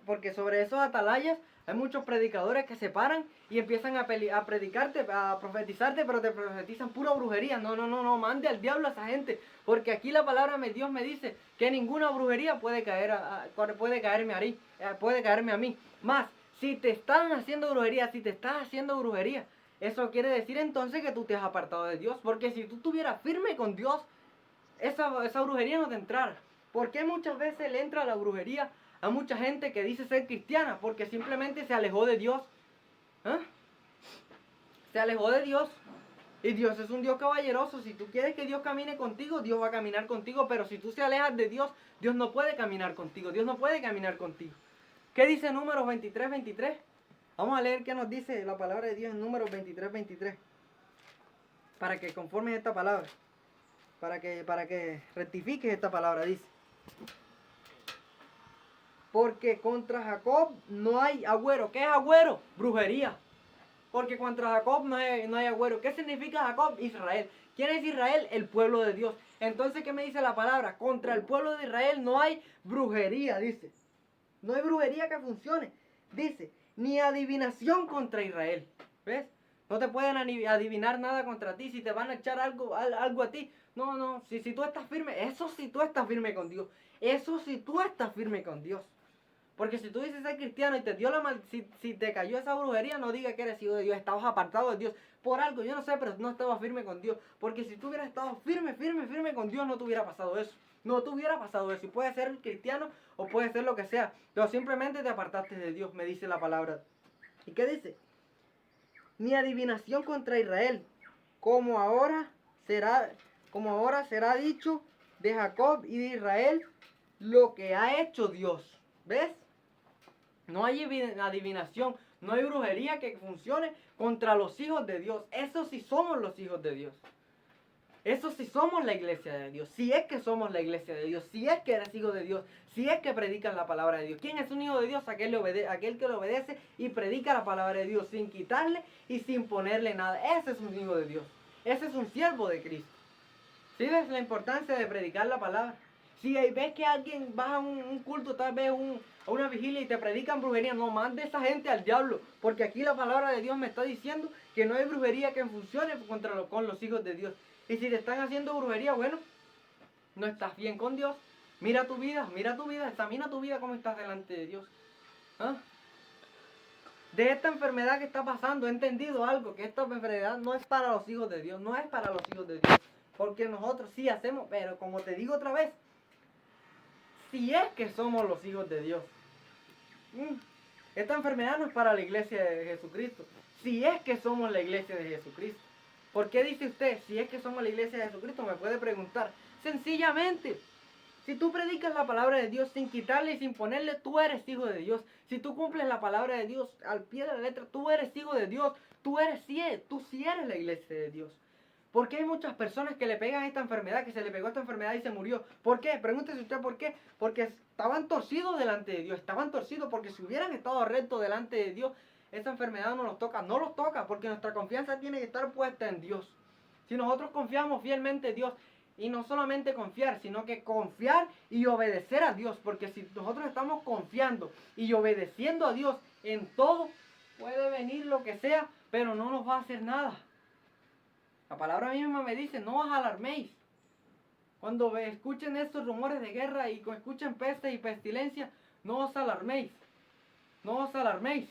A: Porque sobre esos atalayas hay muchos predicadores que se paran y empiezan a predicarte, a profetizarte, pero te profetizan pura brujería. No, mande al diablo a esa gente. Porque aquí la palabra de Dios me dice que ninguna brujería puede caerme a mí. Más, si te están haciendo brujería, eso quiere decir entonces que tú te has apartado de Dios. Porque si tú estuvieras firme con Dios, esa brujería no te entrara. ¿Por qué muchas veces le entra la brujería a mucha gente que dice ser cristiana? Porque simplemente se alejó de Dios. Se alejó de Dios. Y Dios es un Dios caballeroso. Si tú quieres que Dios camine contigo, Dios va a caminar contigo. Pero si tú te alejas de Dios, Dios no puede caminar contigo. Dios no puede caminar contigo. ¿Qué dice Números 23:23? Vamos a leer qué nos dice la palabra de Dios en Números 23:23. Para que conformes esta palabra. Para que rectifiques esta palabra, dice. Porque contra Jacob no hay agüero. ¿Qué es agüero? Brujería. Porque contra Jacob no hay agüero. ¿Qué significa Jacob? Israel. ¿Quién es Israel? El pueblo de Dios. Entonces, ¿qué me dice la palabra? Contra el pueblo de Israel no hay brujería, dice. No hay brujería que funcione. Dice, ni adivinación contra Israel. ¿Ves? No te pueden adivinar nada contra ti. Si te van a echar algo a ti. No. Si tú estás firme. Eso si tú estás firme con Dios. Eso si tú estás firme con Dios. Porque si tú dices ser cristiano y te dio si te cayó esa brujería, no digas que eres hijo de Dios, estabas apartado de Dios. Por algo, yo no sé, pero no estabas firme con Dios. Porque si tú hubieras estado firme con Dios, no te hubiera pasado eso. No te hubiera pasado eso. Y puede ser cristiano o puede ser lo que sea. Pero simplemente te apartaste de Dios, me dice la palabra. ¿Y qué dice? Ni adivinación contra Israel, como ahora será dicho de Jacob y de Israel lo que ha hecho Dios. ¿Ves? No hay adivinación, no hay brujería que funcione contra los hijos de Dios. Eso sí somos los hijos de Dios. Eso sí somos la iglesia de Dios. Si es que somos la iglesia de Dios, si es que eres hijo de Dios, si es que predicas la palabra de Dios. ¿Quién es un hijo de Dios? Aquel que le obedece y predica la palabra de Dios sin quitarle y sin ponerle nada. Ese es un hijo de Dios. Ese es un siervo de Cristo. ¿Sí ves la importancia de predicar la palabra? Si ves que alguien va a un culto, tal vez a una vigilia y te predican brujería, no mande esa gente al diablo. Porque aquí la palabra de Dios me está diciendo que no hay brujería que funcione con los hijos de Dios. Y si te están haciendo brujería, bueno, no estás bien con Dios. Mira tu vida, examina tu vida cómo estás delante de Dios. De esta enfermedad que está pasando, he entendido algo, que esta enfermedad no es para los hijos de Dios, no es para los hijos de Dios. Porque nosotros sí hacemos, pero como te digo otra vez, si es que somos los hijos de Dios. Esta enfermedad no es para la iglesia de Jesucristo. Si es que somos la iglesia de Jesucristo. ¿Por qué dice usted, si es que somos la iglesia de Jesucristo? Me puede preguntar. Sencillamente, si tú predicas la palabra de Dios sin quitarle y sin ponerle, tú eres hijo de Dios. Si tú cumples la palabra de Dios al pie de la letra, tú eres hijo de Dios. Tú sí eres la iglesia de Dios. ¿Por qué hay muchas personas que le pegan esta enfermedad, que se le pegó esta enfermedad y se murió? ¿Por qué? Pregúntese usted por qué. Porque estaban torcidos delante de Dios, estaban torcidos porque si hubieran estado rectos delante de Dios, esa enfermedad no los toca, no los toca porque nuestra confianza tiene que estar puesta en Dios. Si nosotros confiamos fielmente en Dios, y no solamente confiar, sino que confiar y obedecer a Dios, porque si nosotros estamos confiando y obedeciendo a Dios en todo, puede venir lo que sea, pero no nos va a hacer nada. La palabra misma me dice, no os alarméis. Cuando escuchen estos rumores de guerra y escuchen peste y pestilencia, no os alarméis. No os alarméis.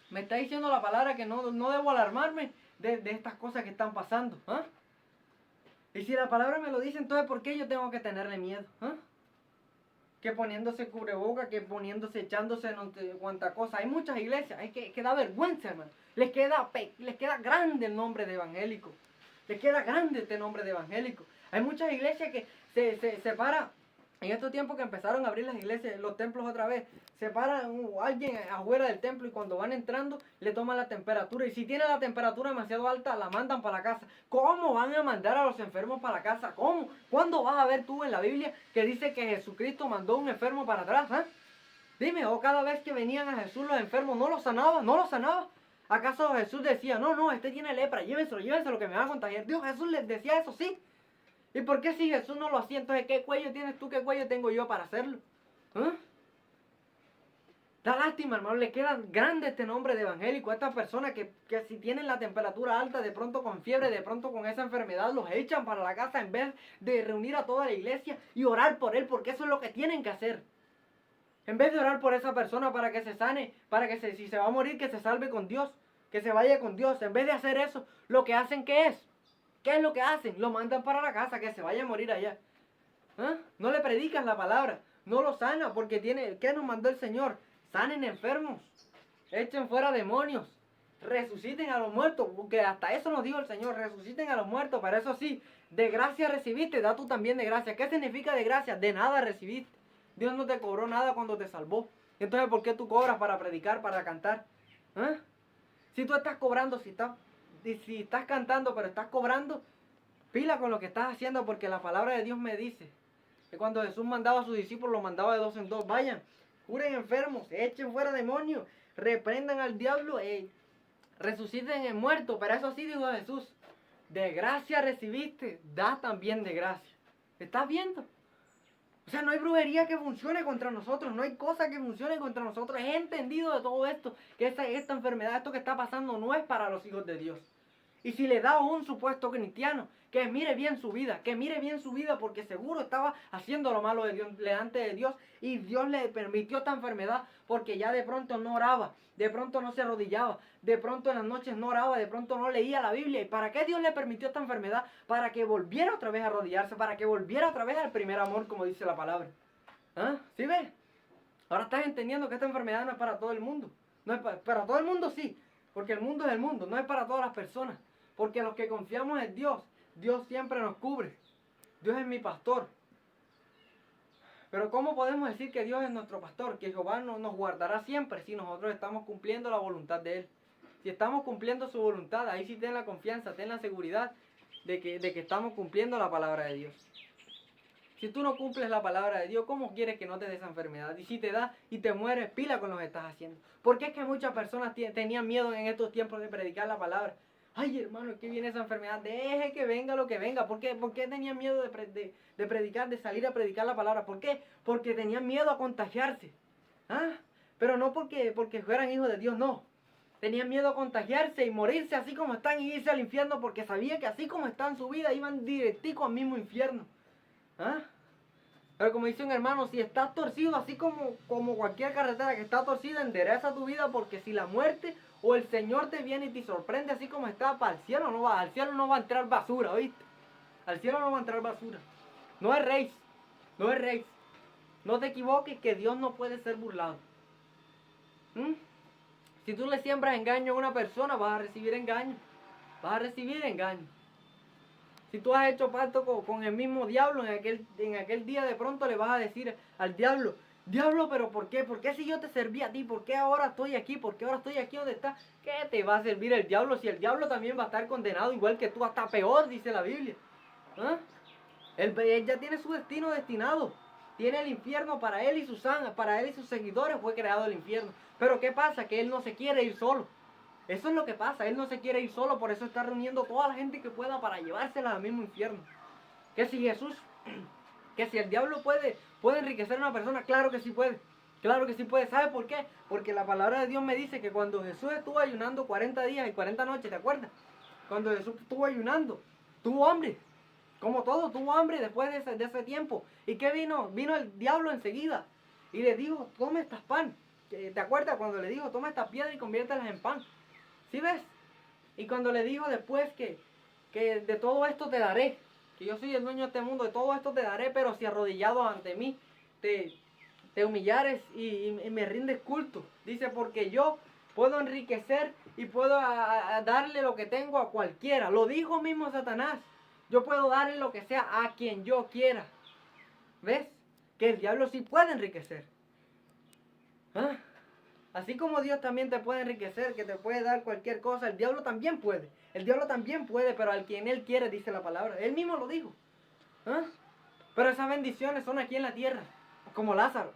A: Me está diciendo la palabra que no debo alarmarme de estas cosas que están pasando. ¿Ah? Y si la palabra me lo dice, entonces ¿por qué yo tengo que tenerle miedo? ¿Ah? Que poniéndose cubreboca, que poniéndose, echándose no sé cuánta cosa. Hay muchas iglesias, hay que da vergüenza, hermano. Les queda grande el nombre de evangélico. Les queda grande este nombre de evangélico. Hay muchas iglesias que se para, en estos tiempos que empezaron a abrir las iglesias, los templos otra vez, se para alguien afuera del templo y cuando van entrando le toman la temperatura. Y si tiene la temperatura demasiado alta, la mandan para la casa. ¿Cómo van a mandar a los enfermos para la casa? ¿Cómo? ¿Cuándo vas a ver tú en la Biblia que dice que Jesucristo mandó a un enfermo para atrás? ¿Eh? Dime, o cada vez que venían a Jesús los enfermos, ¿no los sanaba? ¿No los sanaba? ¿Acaso Jesús decía, no, este tiene lepra, llévenselo que me va a contagiar? Dios, Jesús les decía eso, sí. ¿Y por qué si Jesús no lo hacía, entonces qué cuello tienes tú, qué cuello tengo yo para hacerlo? ¿Eh? Da lástima, hermano, le queda grande este nombre de evangélico a estas personas que si tienen la temperatura alta, de pronto con fiebre, de pronto con esa enfermedad, los echan para la casa en vez de reunir a toda la iglesia y orar por él, porque eso es lo que tienen que hacer. En vez de orar por esa persona para que se sane, para que si se va a morir, que se salve con Dios, que se vaya con Dios. En vez de hacer eso, lo que hacen, ¿qué es? ¿Qué es lo que hacen? Lo mandan para la casa, que se vaya a morir allá. ¿Ah? No le predican la palabra, no lo sana, porque ¿qué nos mandó el Señor? Sanen enfermos, echen fuera demonios, resuciten a los muertos, porque hasta eso nos dijo el Señor, resuciten a los muertos. Para eso sí, de gracia recibiste, da tú también de gracia. ¿Qué significa de gracia? De nada recibiste. Dios no te cobró nada cuando te salvó. Entonces, ¿por qué tú cobras para predicar, para cantar? ¿Eh? Si tú estás cobrando, si estás cantando, pero estás cobrando, pila con lo que estás haciendo, porque la palabra de Dios me dice que cuando Jesús mandaba a sus discípulos, los mandaba de 2 en 2. Vayan, curen enfermos, echen fuera demonios, reprendan al diablo, resuciten en muerto. Pero eso sí dijo Jesús, de gracia recibiste, da también de gracia. ¿Estás viendo? O sea, no hay brujería que funcione contra nosotros, no hay cosa que funcione contra nosotros. He entendido de todo esto, que esta enfermedad, esto que está pasando, no es para los hijos de Dios. Y si le da un supuesto cristiano, que mire bien su vida, porque seguro estaba haciendo lo malo delante de Dios, y Dios le permitió esta enfermedad porque ya de pronto no oraba, de pronto no se arrodillaba, de pronto en las noches no oraba, de pronto no leía la Biblia. ¿Y para qué Dios le permitió esta enfermedad? Para que volviera otra vez a arrodillarse, para que volviera otra vez al primer amor, como dice la palabra. ¿Ah? ¿Sí ves? Ahora estás entendiendo que esta enfermedad no es para todo el mundo. No es para todo el mundo, sí, porque el mundo es el mundo, no es para todas las personas. Porque los que confiamos en Dios, Dios siempre nos cubre. Dios es mi pastor. Pero ¿cómo podemos decir que Dios es nuestro pastor? Que Jehová nos guardará siempre si nosotros estamos cumpliendo la voluntad de Él. Si estamos cumpliendo su voluntad, ahí sí ten la confianza, ten la seguridad de que estamos cumpliendo la palabra de Dios. Si tú no cumples la palabra de Dios, ¿cómo quieres que no te dé esa enfermedad? Y si te da y te mueres, pila con lo que estás haciendo. ¿Por qué es que muchas personas tenían miedo en estos tiempos de predicar la palabra? Ay, hermano, es que viene esa enfermedad, deje que venga lo que venga. ¿Por qué tenían miedo de predicar, de salir a predicar la palabra? ¿Por qué? Porque tenían miedo a contagiarse. ¿Ah? Pero no porque fueran hijos de Dios, no. Tenían miedo a contagiarse y morirse así como están y irse al infierno, porque sabían que así como está en su vida, iban directico al mismo infierno. ¿Ah? Pero como dice un hermano, si estás torcido, así como cualquier carretera que está torcida, endereza tu vida, porque si la muerte o el Señor te viene y te sorprende así como está, para el cielo no va, al cielo no va a entrar basura, ¿oíste? Al cielo no va a entrar basura. No es race, no es race. No te equivoques, que Dios no puede ser burlado. Si tú le siembras engaño a una persona, vas a recibir engaño. Vas a recibir engaño. Si tú has hecho pacto con el mismo diablo, en aquel día de pronto le vas a decir al diablo, Diablo, pero ¿por qué? ¿Por qué si yo te serví a ti? ¿Por qué ahora estoy aquí? ¿Por qué ahora estoy aquí donde está? ¿Qué te va a servir el diablo si el diablo también va a estar condenado igual que tú, hasta peor, dice la Biblia? ¿Ah? Él ya tiene su destino destinado. Tiene el infierno para él y para él y sus seguidores fue creado el infierno. Pero ¿qué pasa? Que él no se quiere ir solo. Eso es lo que pasa, él no se quiere ir solo, por eso está reuniendo toda la gente que pueda para llevársela al mismo infierno. Que si Jesús, que si el diablo puede enriquecer a una persona, claro que sí puede. Claro que sí puede. ¿Sabe por qué? Porque la palabra de Dios me dice que cuando Jesús estuvo ayunando 40 días y 40 noches, ¿te acuerdas? Cuando Jesús estuvo ayunando, tuvo hambre. Como todo, tuvo hambre después de ese tiempo. ¿Y qué vino? Vino el diablo enseguida. Y le dijo, toma estas pan. ¿Te acuerdas cuando le dijo, toma esta piedra y conviértelas en pan? ¿Sí ves? Y cuando le dijo después que de todo esto te daré, que yo soy el dueño de este mundo, de todo esto te daré, pero si arrodillado ante mí te humillares y me rindes culto. Dice, porque yo puedo enriquecer y puedo a darle lo que tengo a cualquiera. Lo dijo mismo Satanás. Yo puedo darle lo que sea a quien yo quiera. ¿Ves? Que el diablo sí puede enriquecer. ¿Ah? Así como Dios también te puede enriquecer, que te puede dar cualquier cosa, el diablo también puede. El diablo también puede, pero al quien él quiere, dice la palabra. Él mismo lo dijo. ¿Ah? Pero esas bendiciones son aquí en la tierra, como Lázaro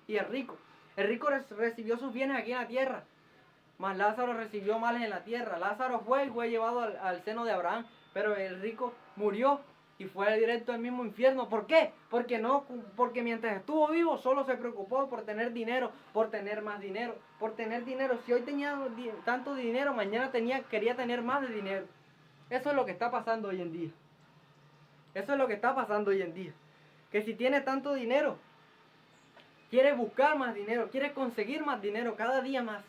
A: y el rico. El rico recibió sus bienes aquí en la tierra, mas Lázaro recibió males en la tierra. Lázaro fue llevado al seno de Abraham, pero el rico murió y fue directo al mismo infierno. ¿Por qué? Porque mientras estuvo vivo solo se preocupó por tener dinero, por tener más dinero, por tener dinero. Si hoy tenía tanto dinero, mañana quería tener más de dinero. Eso es lo que está pasando hoy en día. Eso es lo que está pasando hoy en día. Que si tiene tanto dinero, quiere buscar más dinero, quiere conseguir más dinero cada día más.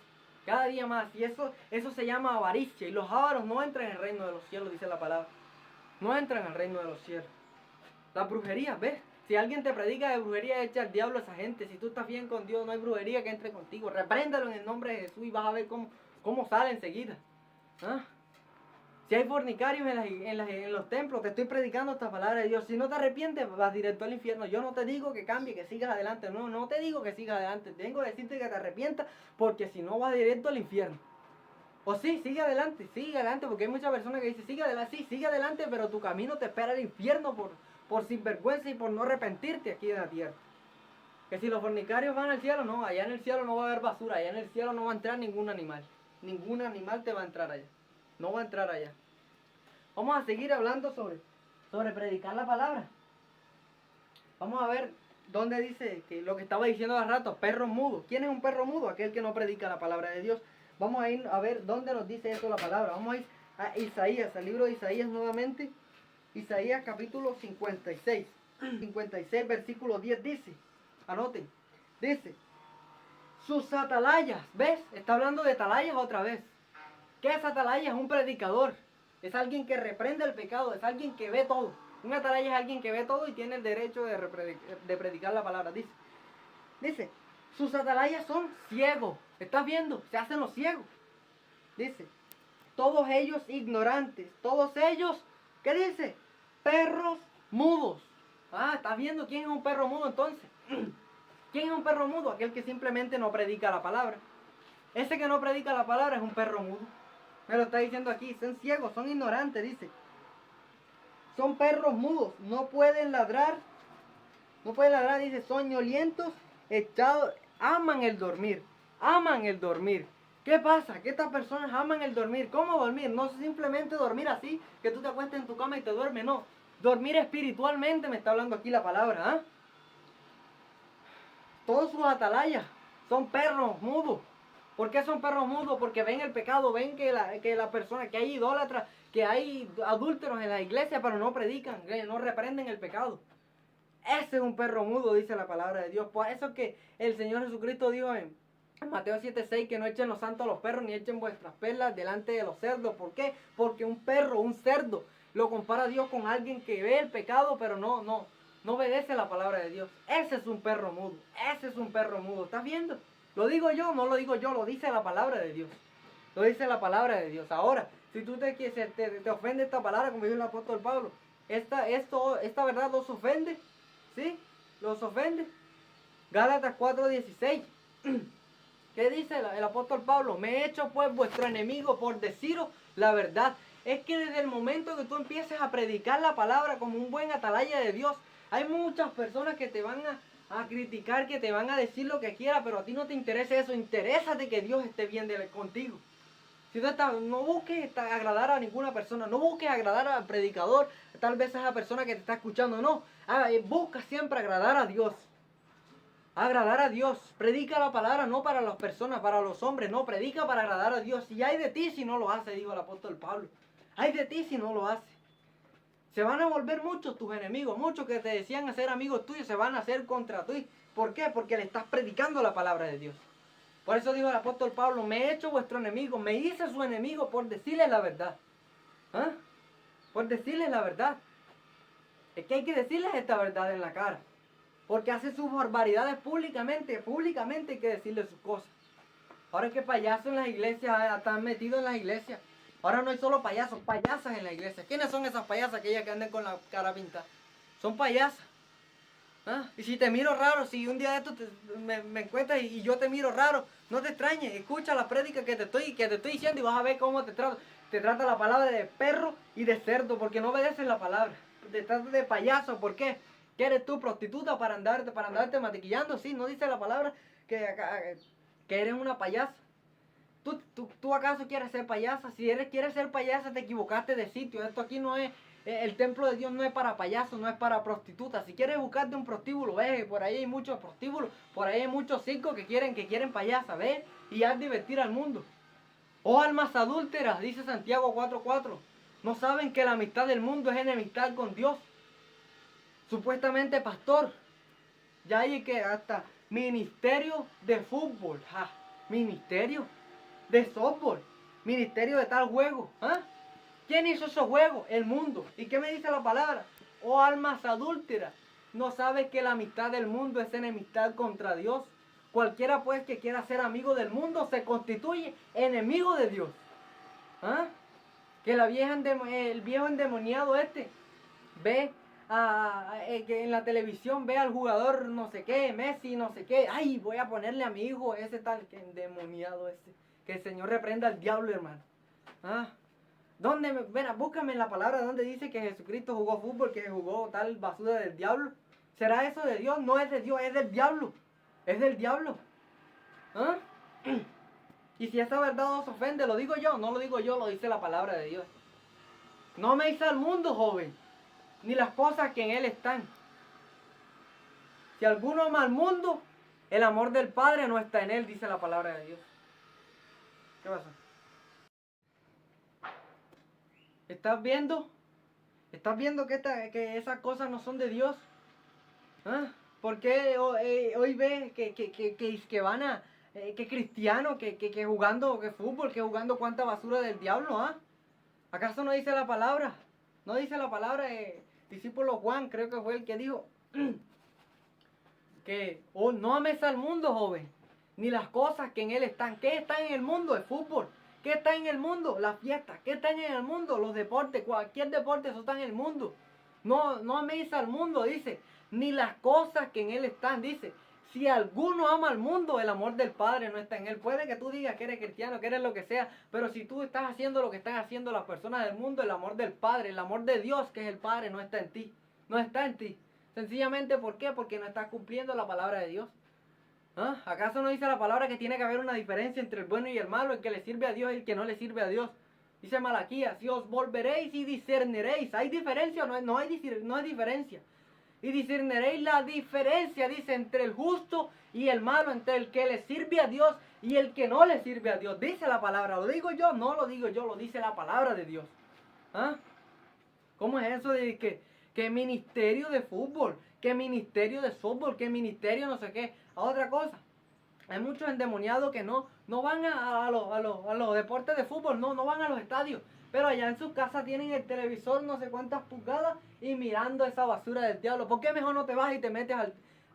A: Cada día más. Y eso se llama avaricia. Y los ávaros no entran en el reino de los cielos, dice la palabra. No entran al reino de los cielos. Las brujerías, ¿ves? Si alguien te predica de brujería, echa al diablo a esa gente. Si tú estás bien con Dios, no hay brujería que entre contigo. Repréndalo en el nombre de Jesús y vas a ver cómo sale enseguida. ¿Ah? Si hay fornicarios en los templos, te estoy predicando esta palabra de Dios. Si no te arrepientes, vas directo al infierno. Yo no te digo que cambie, que sigas adelante. No te digo que sigas adelante. Tengo que decirte que te arrepientas, porque si no vas directo al infierno. O sí, sigue adelante, porque hay muchas personas que dicen, sigue adelante, sí, sigue adelante, pero tu camino te espera el infierno por sinvergüenza y por no arrepentirte aquí en la tierra. Que si los fornicarios van al cielo, no, allá en el cielo no va a haber basura, allá en el cielo no va a entrar ningún animal. Ningún animal te va a entrar allá. No va a entrar allá. Vamos a seguir hablando sobre predicar la palabra. Vamos a ver dónde dice que lo que estaba diciendo hace rato, perro mudo. ¿Quién es un perro mudo? Aquel que no predica la palabra de Dios. Vamos a ir a ver dónde nos dice eso la palabra. Vamos a ir a Isaías, al libro de Isaías nuevamente. Isaías capítulo 56. 56 versículo 10 dice, anoten, dice, sus atalayas, ¿ves? Está hablando de atalayas otra vez. ¿Qué es atalaya? Es un predicador. Es alguien que reprende el pecado, es alguien que ve todo. Un atalaya es alguien que ve todo y tiene el derecho de predicar la palabra. Dice, sus atalayas son ciegos. ¿Estás viendo? Se hacen los ciegos. Dice, todos ellos ignorantes. Todos ellos, ¿qué dice? Perros mudos. Ah, ¿estás viendo quién es un perro mudo entonces? ¿Quién es un perro mudo? Aquel que simplemente no predica la palabra. Ese que no predica la palabra es un perro mudo. Me lo está diciendo aquí. Son ciegos, son ignorantes, dice. Son perros mudos. No pueden ladrar. No pueden ladrar, dice. Son ñolientos, echados. Aman el dormir. Aman el dormir. ¿Qué pasa? Que estas personas aman el dormir. ¿Cómo dormir? No simplemente dormir así, que tú te acuestes en tu cama y te duermes, no. Dormir espiritualmente me está hablando aquí la palabra, ¿ah? Todos sus atalayas son perros mudos. ¿Por qué son perros mudos? Porque ven el pecado, ven que la persona, que hay idólatras, que hay adúlteros en la iglesia, pero no predican, no reprenden el pecado. Ese es un perro mudo, dice la palabra de Dios. Por eso que el Señor Jesucristo dijo en Mateo 7:6 que no echen los santos a los perros ni echen vuestras perlas delante de los cerdos. ¿Por qué? Porque un perro, un cerdo, lo compara Dios con alguien que ve el pecado, pero no obedece la palabra de Dios. Ese es un perro mudo. Ese es un perro mudo. ¿Estás viendo? Lo digo yo, no lo digo yo, lo dice la palabra de Dios. Lo dice la palabra de Dios. Ahora, si tú te ofende esta palabra, como dijo el apóstol Pablo, esta verdad los ofende, ¿sí? Los ofende. Gálatas 4:16. ¿Qué dice el apóstol Pablo? Me he hecho pues vuestro enemigo por deciros la verdad. Es que desde el momento que tú empieces a predicar la palabra como un buen atalaya de Dios, hay muchas personas que te van a criticar, que te van a decir lo que quieras, pero a ti no te interesa eso. Interésate que Dios esté bien contigo. Si tú no busques agradar a ninguna persona, no busques agradar al predicador, tal vez a esa persona que te está escuchando, no. Busca siempre agradar a Dios. Agradar a Dios. Predica la palabra no para las personas, para los hombres, no. Predica para agradar a Dios. Y hay de ti si no lo hace, dijo el apóstol Pablo. Hay de ti si no lo hace. Se van a volver muchos tus enemigos, muchos que te decían ser amigos tuyos, se van a hacer contra ti. ¿Por qué? Porque le estás predicando la palabra de Dios. Por eso dijo el apóstol Pablo, me he hecho vuestro enemigo, me hice su enemigo por decirles la verdad. ¿Ah? Por decirles la verdad. Es que hay que decirles esta verdad en la cara. Porque hace sus barbaridades públicamente hay que decirle sus cosas. Ahora es que payasos en las iglesias, están metidos en las iglesias. Ahora no hay solo payasos, payasas en la iglesia. ¿Quiénes son esas payasas aquellas que andan con la cara pintada? Son payasas. ¿Ah? Y si te miro raro, si un día de esto me encuentras y yo te miro raro, no te extrañes, escucha la prédica que te estoy diciendo y vas a ver cómo te trato. Te trata la palabra de perro y de cerdo, porque no obedeces la palabra. Te trata de payaso, ¿por qué? ¿Que eres tú prostituta para andarte mantequillando? Sí, no dice la palabra que eres una payasa. ¿Tú acaso quieres ser payasa? Si quieres ser payasa, te equivocaste de sitio. Esto aquí no es, el templo de Dios no es para payasos, no es para prostitutas. Si quieres buscarte un prostíbulo, ve, por ahí hay muchos prostíbulos, por ahí hay muchos circos que quieren payasa, ve, y haz divertir al mundo. Oh almas adúlteras, dice Santiago 4:4. ¿No saben que la amistad del mundo es enemistad con Dios? Supuestamente pastor, ya hay que hasta ministerio de fútbol, ministerio de softball, ministerio de tal juego. ¿Quién hizo esos juegos? El mundo. ¿Y qué me dice la palabra? Oh almas adúlteras, ¿no sabes que la amistad del mundo es enemistad contra Dios? Cualquiera pues que quiera ser amigo del mundo se constituye enemigo de Dios. Que el viejo endemoniado ve que en la televisión ve al jugador no sé qué, Messi, no sé qué. Ay, voy a ponerle a mi hijo ese tal que endemoniado ese. Que el Señor reprenda al diablo, hermano. Búscame en la palabra donde dice que Jesucristo jugó fútbol, que jugó tal basura del diablo. ¿Será eso de Dios? No es de Dios, es del diablo. Es del diablo. Y si esa verdad os ofende, lo digo yo, no lo digo yo, lo dice la palabra de Dios. No me hice al mundo, joven, ni las cosas que en él están. Si alguno ama al mundo, el amor del Padre no está en él, dice la palabra de Dios. ¿Qué pasa? ¿Estás viendo? ¿Estás viendo que esas cosas no son de Dios? ¿Por qué hoy ves que van a... que cristianos, que jugando que fútbol, que jugando cuánta basura del diablo? ¿Acaso no dice la palabra? No dice la palabra, discípulo Juan, creo que fue el que dijo que no ames al mundo, joven, ni las cosas que en él están. ¿Qué está en el mundo? El fútbol. ¿Qué está en el mundo? La fiesta. ¿Qué está en el mundo? Los deportes. Cualquier deporte, eso está en el mundo. No améis al mundo, dice, ni las cosas que en él están, dice. Si alguno ama al mundo, el amor del Padre no está en él. Puede que tú digas que eres cristiano, que eres lo que sea, pero si tú estás haciendo lo que están haciendo las personas del mundo, el amor del Padre, el amor de Dios, que es el Padre, no está en ti. No está en ti. Sencillamente, ¿por qué? Porque no estás cumpliendo la palabra de Dios. ¿Acaso no dice la palabra que tiene que haber una diferencia entre el bueno y el malo, el que le sirve a Dios y el que no le sirve a Dios? Dice Malaquías, si os volveréis y discerniréis. ¿Hay diferencia o no hay diferencia? Y discerniréis la diferencia, dice, entre el justo y el malo, entre el que le sirve a Dios y el que no le sirve a Dios. Dice la palabra, ¿lo digo yo? No lo digo yo, lo dice la palabra de Dios. ¿Cómo es eso de que ministerio de fútbol, que ministerio de softball, que ministerio no sé qué? Otra cosa, hay muchos endemoniados que no van a los deportes de fútbol, no van a los estadios, pero allá en sus casas tienen el televisor no sé cuántas pulgadas y mirando esa basura del diablo. ¿Por qué mejor no te vas y te metes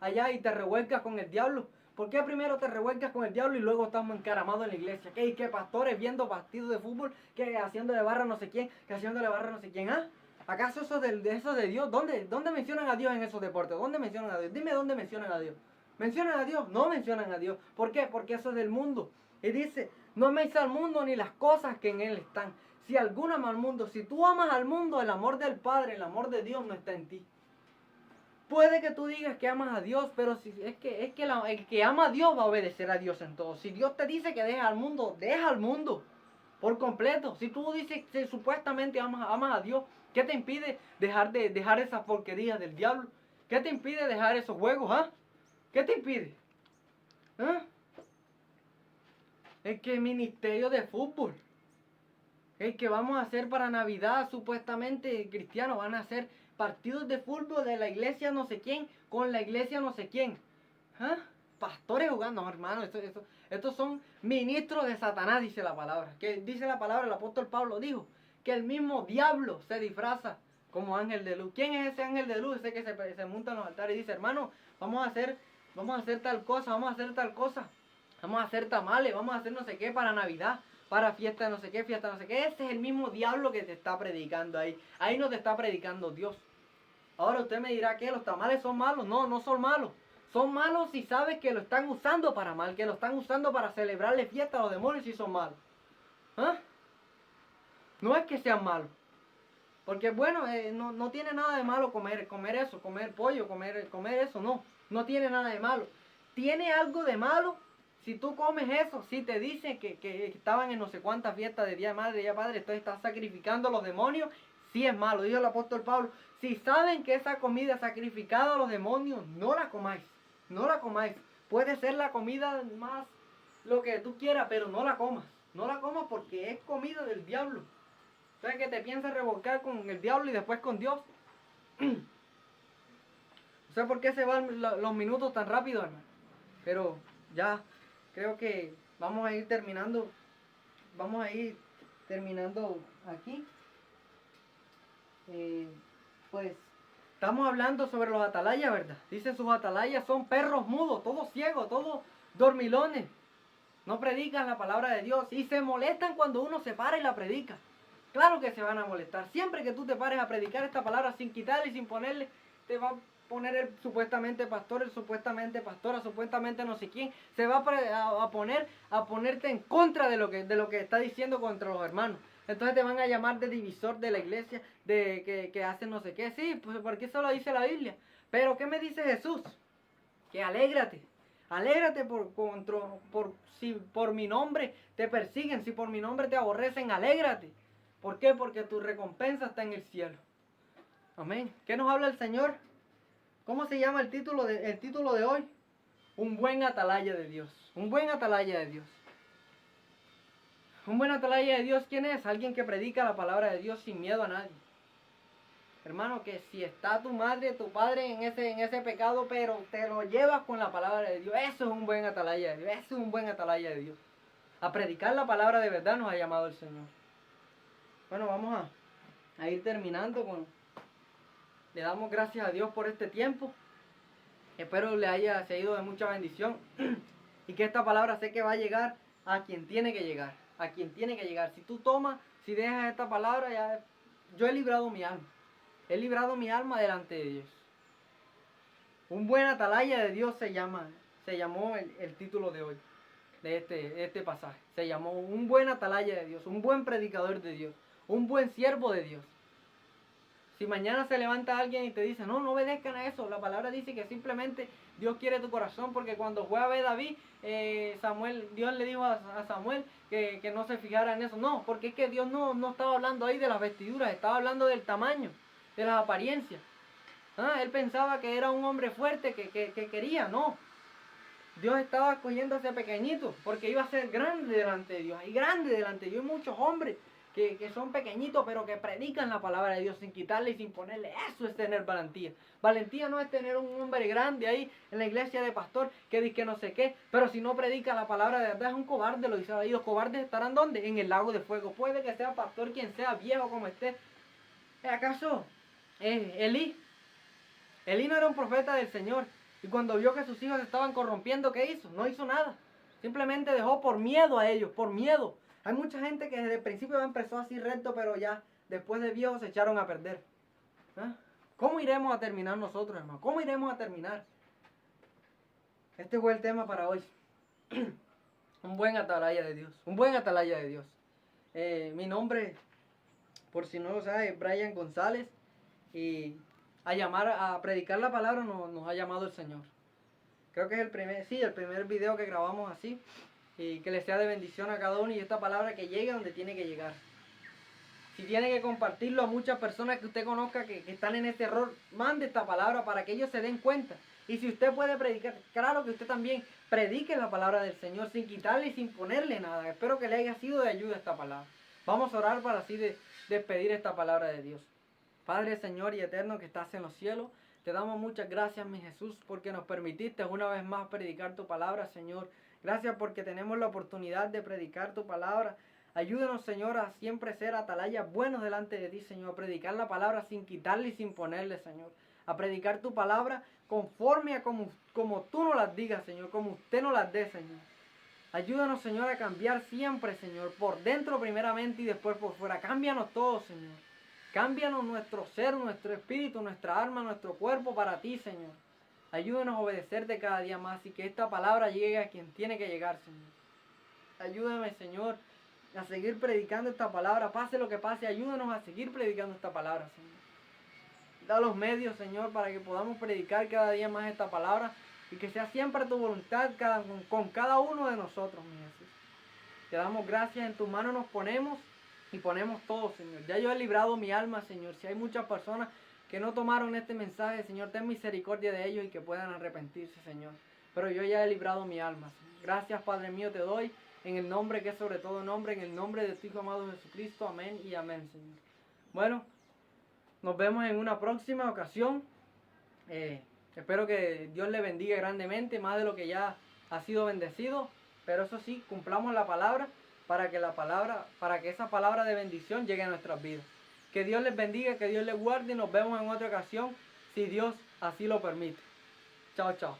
A: allá y te revuelcas con el diablo? ¿Por qué primero te revuelcas con el diablo y luego estamos encaramados en la iglesia? ¿Qué pastores viendo partidos de fútbol, que haciéndole barra a no sé quién, que haciéndole barra a no sé quién? ¿Acaso eso de Dios? ¿Dónde mencionan a Dios en esos deportes? ¿Dónde mencionan a Dios? Dime dónde mencionan a Dios. ¿Mencionan a Dios? No mencionan a Dios. ¿Por qué? Porque eso es del mundo. Y dice, no améis al mundo ni las cosas que en él están. Si alguno ama al mundo, si tú amas al mundo, el amor del Padre, el amor de Dios no está en ti. Puede que tú digas que amas a Dios, pero si, es que el que ama a Dios va a obedecer a Dios en todo. Si Dios te dice que deja al mundo, deja al mundo por completo. Si tú dices que supuestamente amas a Dios, ¿qué te impide dejar esas porquerías del diablo? ¿Qué te impide dejar esos juegos? ¿Ah? ¿Qué te impide? ¿Ah? Es que el ministerio de fútbol, el que vamos a hacer para Navidad, supuestamente cristianos, van a hacer partidos de fútbol de la iglesia no sé quién con la iglesia no sé quién. ¿Ah? Pastores jugando, no, hermano, estos son ministros de Satanás, dice la palabra. Que dice la palabra, el apóstol Pablo dijo, que el mismo diablo se disfraza como ángel de luz. ¿Quién es ese ángel de luz? Ese que se monta en los altares y dice, hermano, vamos a hacer tal cosa, vamos a hacer tal cosa. Vamos a hacer tamales, vamos a hacer no sé qué para Navidad, para fiesta no sé qué, fiesta no sé qué. Ese es el mismo diablo que te está predicando ahí. Ahí no te está predicando Dios. Ahora usted me dirá que los tamales son malos. No, no son malos. Son malos si sabes que lo están usando para mal, que lo están usando para celebrarle fiesta a los demonios y son malos. ¿Ah? No es que sean malos. Porque bueno, no tiene nada de malo comer eso, comer pollo, comer eso, no. No tiene nada de malo. Tiene algo de malo si tú comes eso, si te dicen que estaban en no sé cuántas fiestas de Día de Madre, Día de Padre, entonces estás sacrificando a los demonios, sí es malo. Dijo el apóstol Pablo, si saben que esa comida es sacrificada a los demonios, no la comáis, no la comáis. Puede ser la comida más lo que tú quieras, pero no la comas. No la comas porque es comida del diablo. O sea que te piensas revolcar con el diablo y después con Dios. No sé por qué se van los minutos tan rápido, hermano. Pero ya creo que vamos a ir terminando. Vamos a ir terminando aquí. Pues estamos hablando sobre los atalayas, ¿verdad? Dicen sus atalayas son perros mudos, todos ciegos, todos dormilones. No predican la palabra de Dios y se molestan cuando uno se para y la predica. Claro que se van a molestar. Siempre que tú te pares a predicar esta palabra sin quitarle y sin ponerle, te va a poner el supuestamente pastor, el supuestamente pastora, supuestamente no sé quién. Se va a poner a ponerte en contra de lo que está diciendo contra los hermanos. Entonces te van a llamar de divisor de la iglesia, de que hacen no sé qué. Sí, pues porque eso lo dice la Biblia. Pero ¿qué me dice Jesús? Que alégrate. Alégrate si por mi nombre te persiguen, si por mi nombre te aborrecen, alégrate. ¿Por qué? Porque tu recompensa está en el cielo. Amén. ¿Qué nos habla el Señor? ¿Cómo se llama el título de hoy? Un buen atalaya de Dios. Un buen atalaya de Dios. Un buen atalaya de Dios, ¿quién es? Alguien que predica la palabra de Dios sin miedo a nadie. Hermano, que si está tu madre, tu padre en ese pecado, pero te lo llevas con la palabra de Dios, eso es un buen atalaya de Dios, eso es un buen atalaya de Dios. A predicar la palabra de verdad nos ha llamado el Señor. Bueno, vamos a ir terminando le damos gracias a Dios por este tiempo. Espero le haya sido de mucha bendición y que esta palabra sé que va a llegar a quien tiene que llegar, a quien tiene que llegar. Si tú tomas, si dejas esta palabra, ya yo he librado mi alma. He librado mi alma delante de Dios. Un buen atalaya de Dios se llamó el título de hoy, de este pasaje. Se llamó un buen atalaya de Dios, un buen predicador de Dios, un buen siervo de Dios. Si mañana se levanta alguien y te dice, no obedezcan a eso, la palabra dice que simplemente Dios quiere tu corazón, porque cuando fue a ver David, Dios le dijo a Samuel que no se fijara en eso. No, porque es que Dios no estaba hablando ahí de las vestiduras, estaba hablando del tamaño, de las apariencias. Él pensaba que era un hombre fuerte que quería, no. Dios estaba escogiendo a ese pequeñito porque iba a ser grande delante de Dios. Hay grande delante de Dios. Hay muchos hombres que son pequeñitos pero que predican la palabra de Dios sin quitarle y sin ponerle. Eso es tener valentía. Valentía no es tener un hombre grande ahí en la iglesia de pastor que dice que no sé qué, pero si no predica la palabra de verdad es un cobarde, lo dice ahí. Los cobardes estarán ¿dónde? En el lago de fuego. Puede que sea pastor quien sea, viejo como esté. ¿Acaso Elí no era un profeta del Señor? Y cuando vio que sus hijos se estaban corrompiendo, ¿qué hizo? No hizo nada. Simplemente dejó por miedo a ellos, por miedo. Hay mucha gente que desde el principio empezó así recto, pero ya después de viejos se echaron a perder. ¿Cómo iremos a terminar nosotros, hermano? ¿Cómo iremos a terminar? Este fue el tema para hoy. Un buen atalaya de Dios. Un buen atalaya de Dios. Mi nombre, por si no lo sabe, es Brian González. Y a predicar la palabra nos ha llamado el Señor. Creo que es el primer video que grabamos así. Y que le sea de bendición a cada uno y esta palabra que llegue donde tiene que llegar. Si tiene que compartirlo a muchas personas que usted conozca que están en este error, mande esta palabra para que ellos se den cuenta. Y si usted puede predicar, claro que usted también predique la palabra del Señor sin quitarle y sin ponerle nada. Espero que le haya sido de ayuda esta palabra. Vamos a orar para así despedir esta palabra de Dios. Padre, Señor y eterno que estás en los cielos, te damos muchas gracias, mi Jesús, porque nos permitiste una vez más predicar tu palabra, Señor. Gracias porque tenemos la oportunidad de predicar tu palabra. Ayúdanos, Señor, a siempre ser atalayas buenos delante de ti, Señor. A predicar la palabra sin quitarle y sin ponerle, Señor. A predicar tu palabra conforme a como tú nos las digas, Señor. Como usted nos las dé, Señor. Ayúdanos, Señor, a cambiar siempre, Señor. Por dentro primeramente y después por fuera. Cámbianos todos, Señor. Cámbianos nuestro ser, nuestro espíritu, nuestra alma, nuestro cuerpo para ti, Señor. Ayúdanos a obedecerte cada día más y que esta palabra llegue a quien tiene que llegar, Señor. Ayúdame, Señor, a seguir predicando esta palabra. Pase lo que pase, ayúdanos a seguir predicando esta palabra, Señor. Da los medios, Señor, para que podamos predicar cada día más esta palabra y que sea siempre tu voluntad con cada uno de nosotros, mi Jesús. Te damos gracias, en tus manos nos ponemos y ponemos todo, Señor. Ya yo he librado mi alma, Señor. Si hay muchas personas que no tomaron este mensaje, Señor, ten misericordia de ellos y que puedan arrepentirse, Señor. Pero yo ya he librado mi alma, Señor. Gracias, Padre mío, te doy en el nombre que es sobre todo nombre, en el nombre de tu Hijo amado Jesucristo. Amén y amén, Señor. Bueno, nos vemos en una próxima ocasión. Espero que Dios le bendiga grandemente, más de lo que ya ha sido bendecido. Pero eso sí, cumplamos la palabra para que esa palabra de bendición llegue a nuestras vidas. Que Dios les bendiga, que Dios les guarde y nos vemos en otra ocasión, si Dios así lo permite. Chao, chao.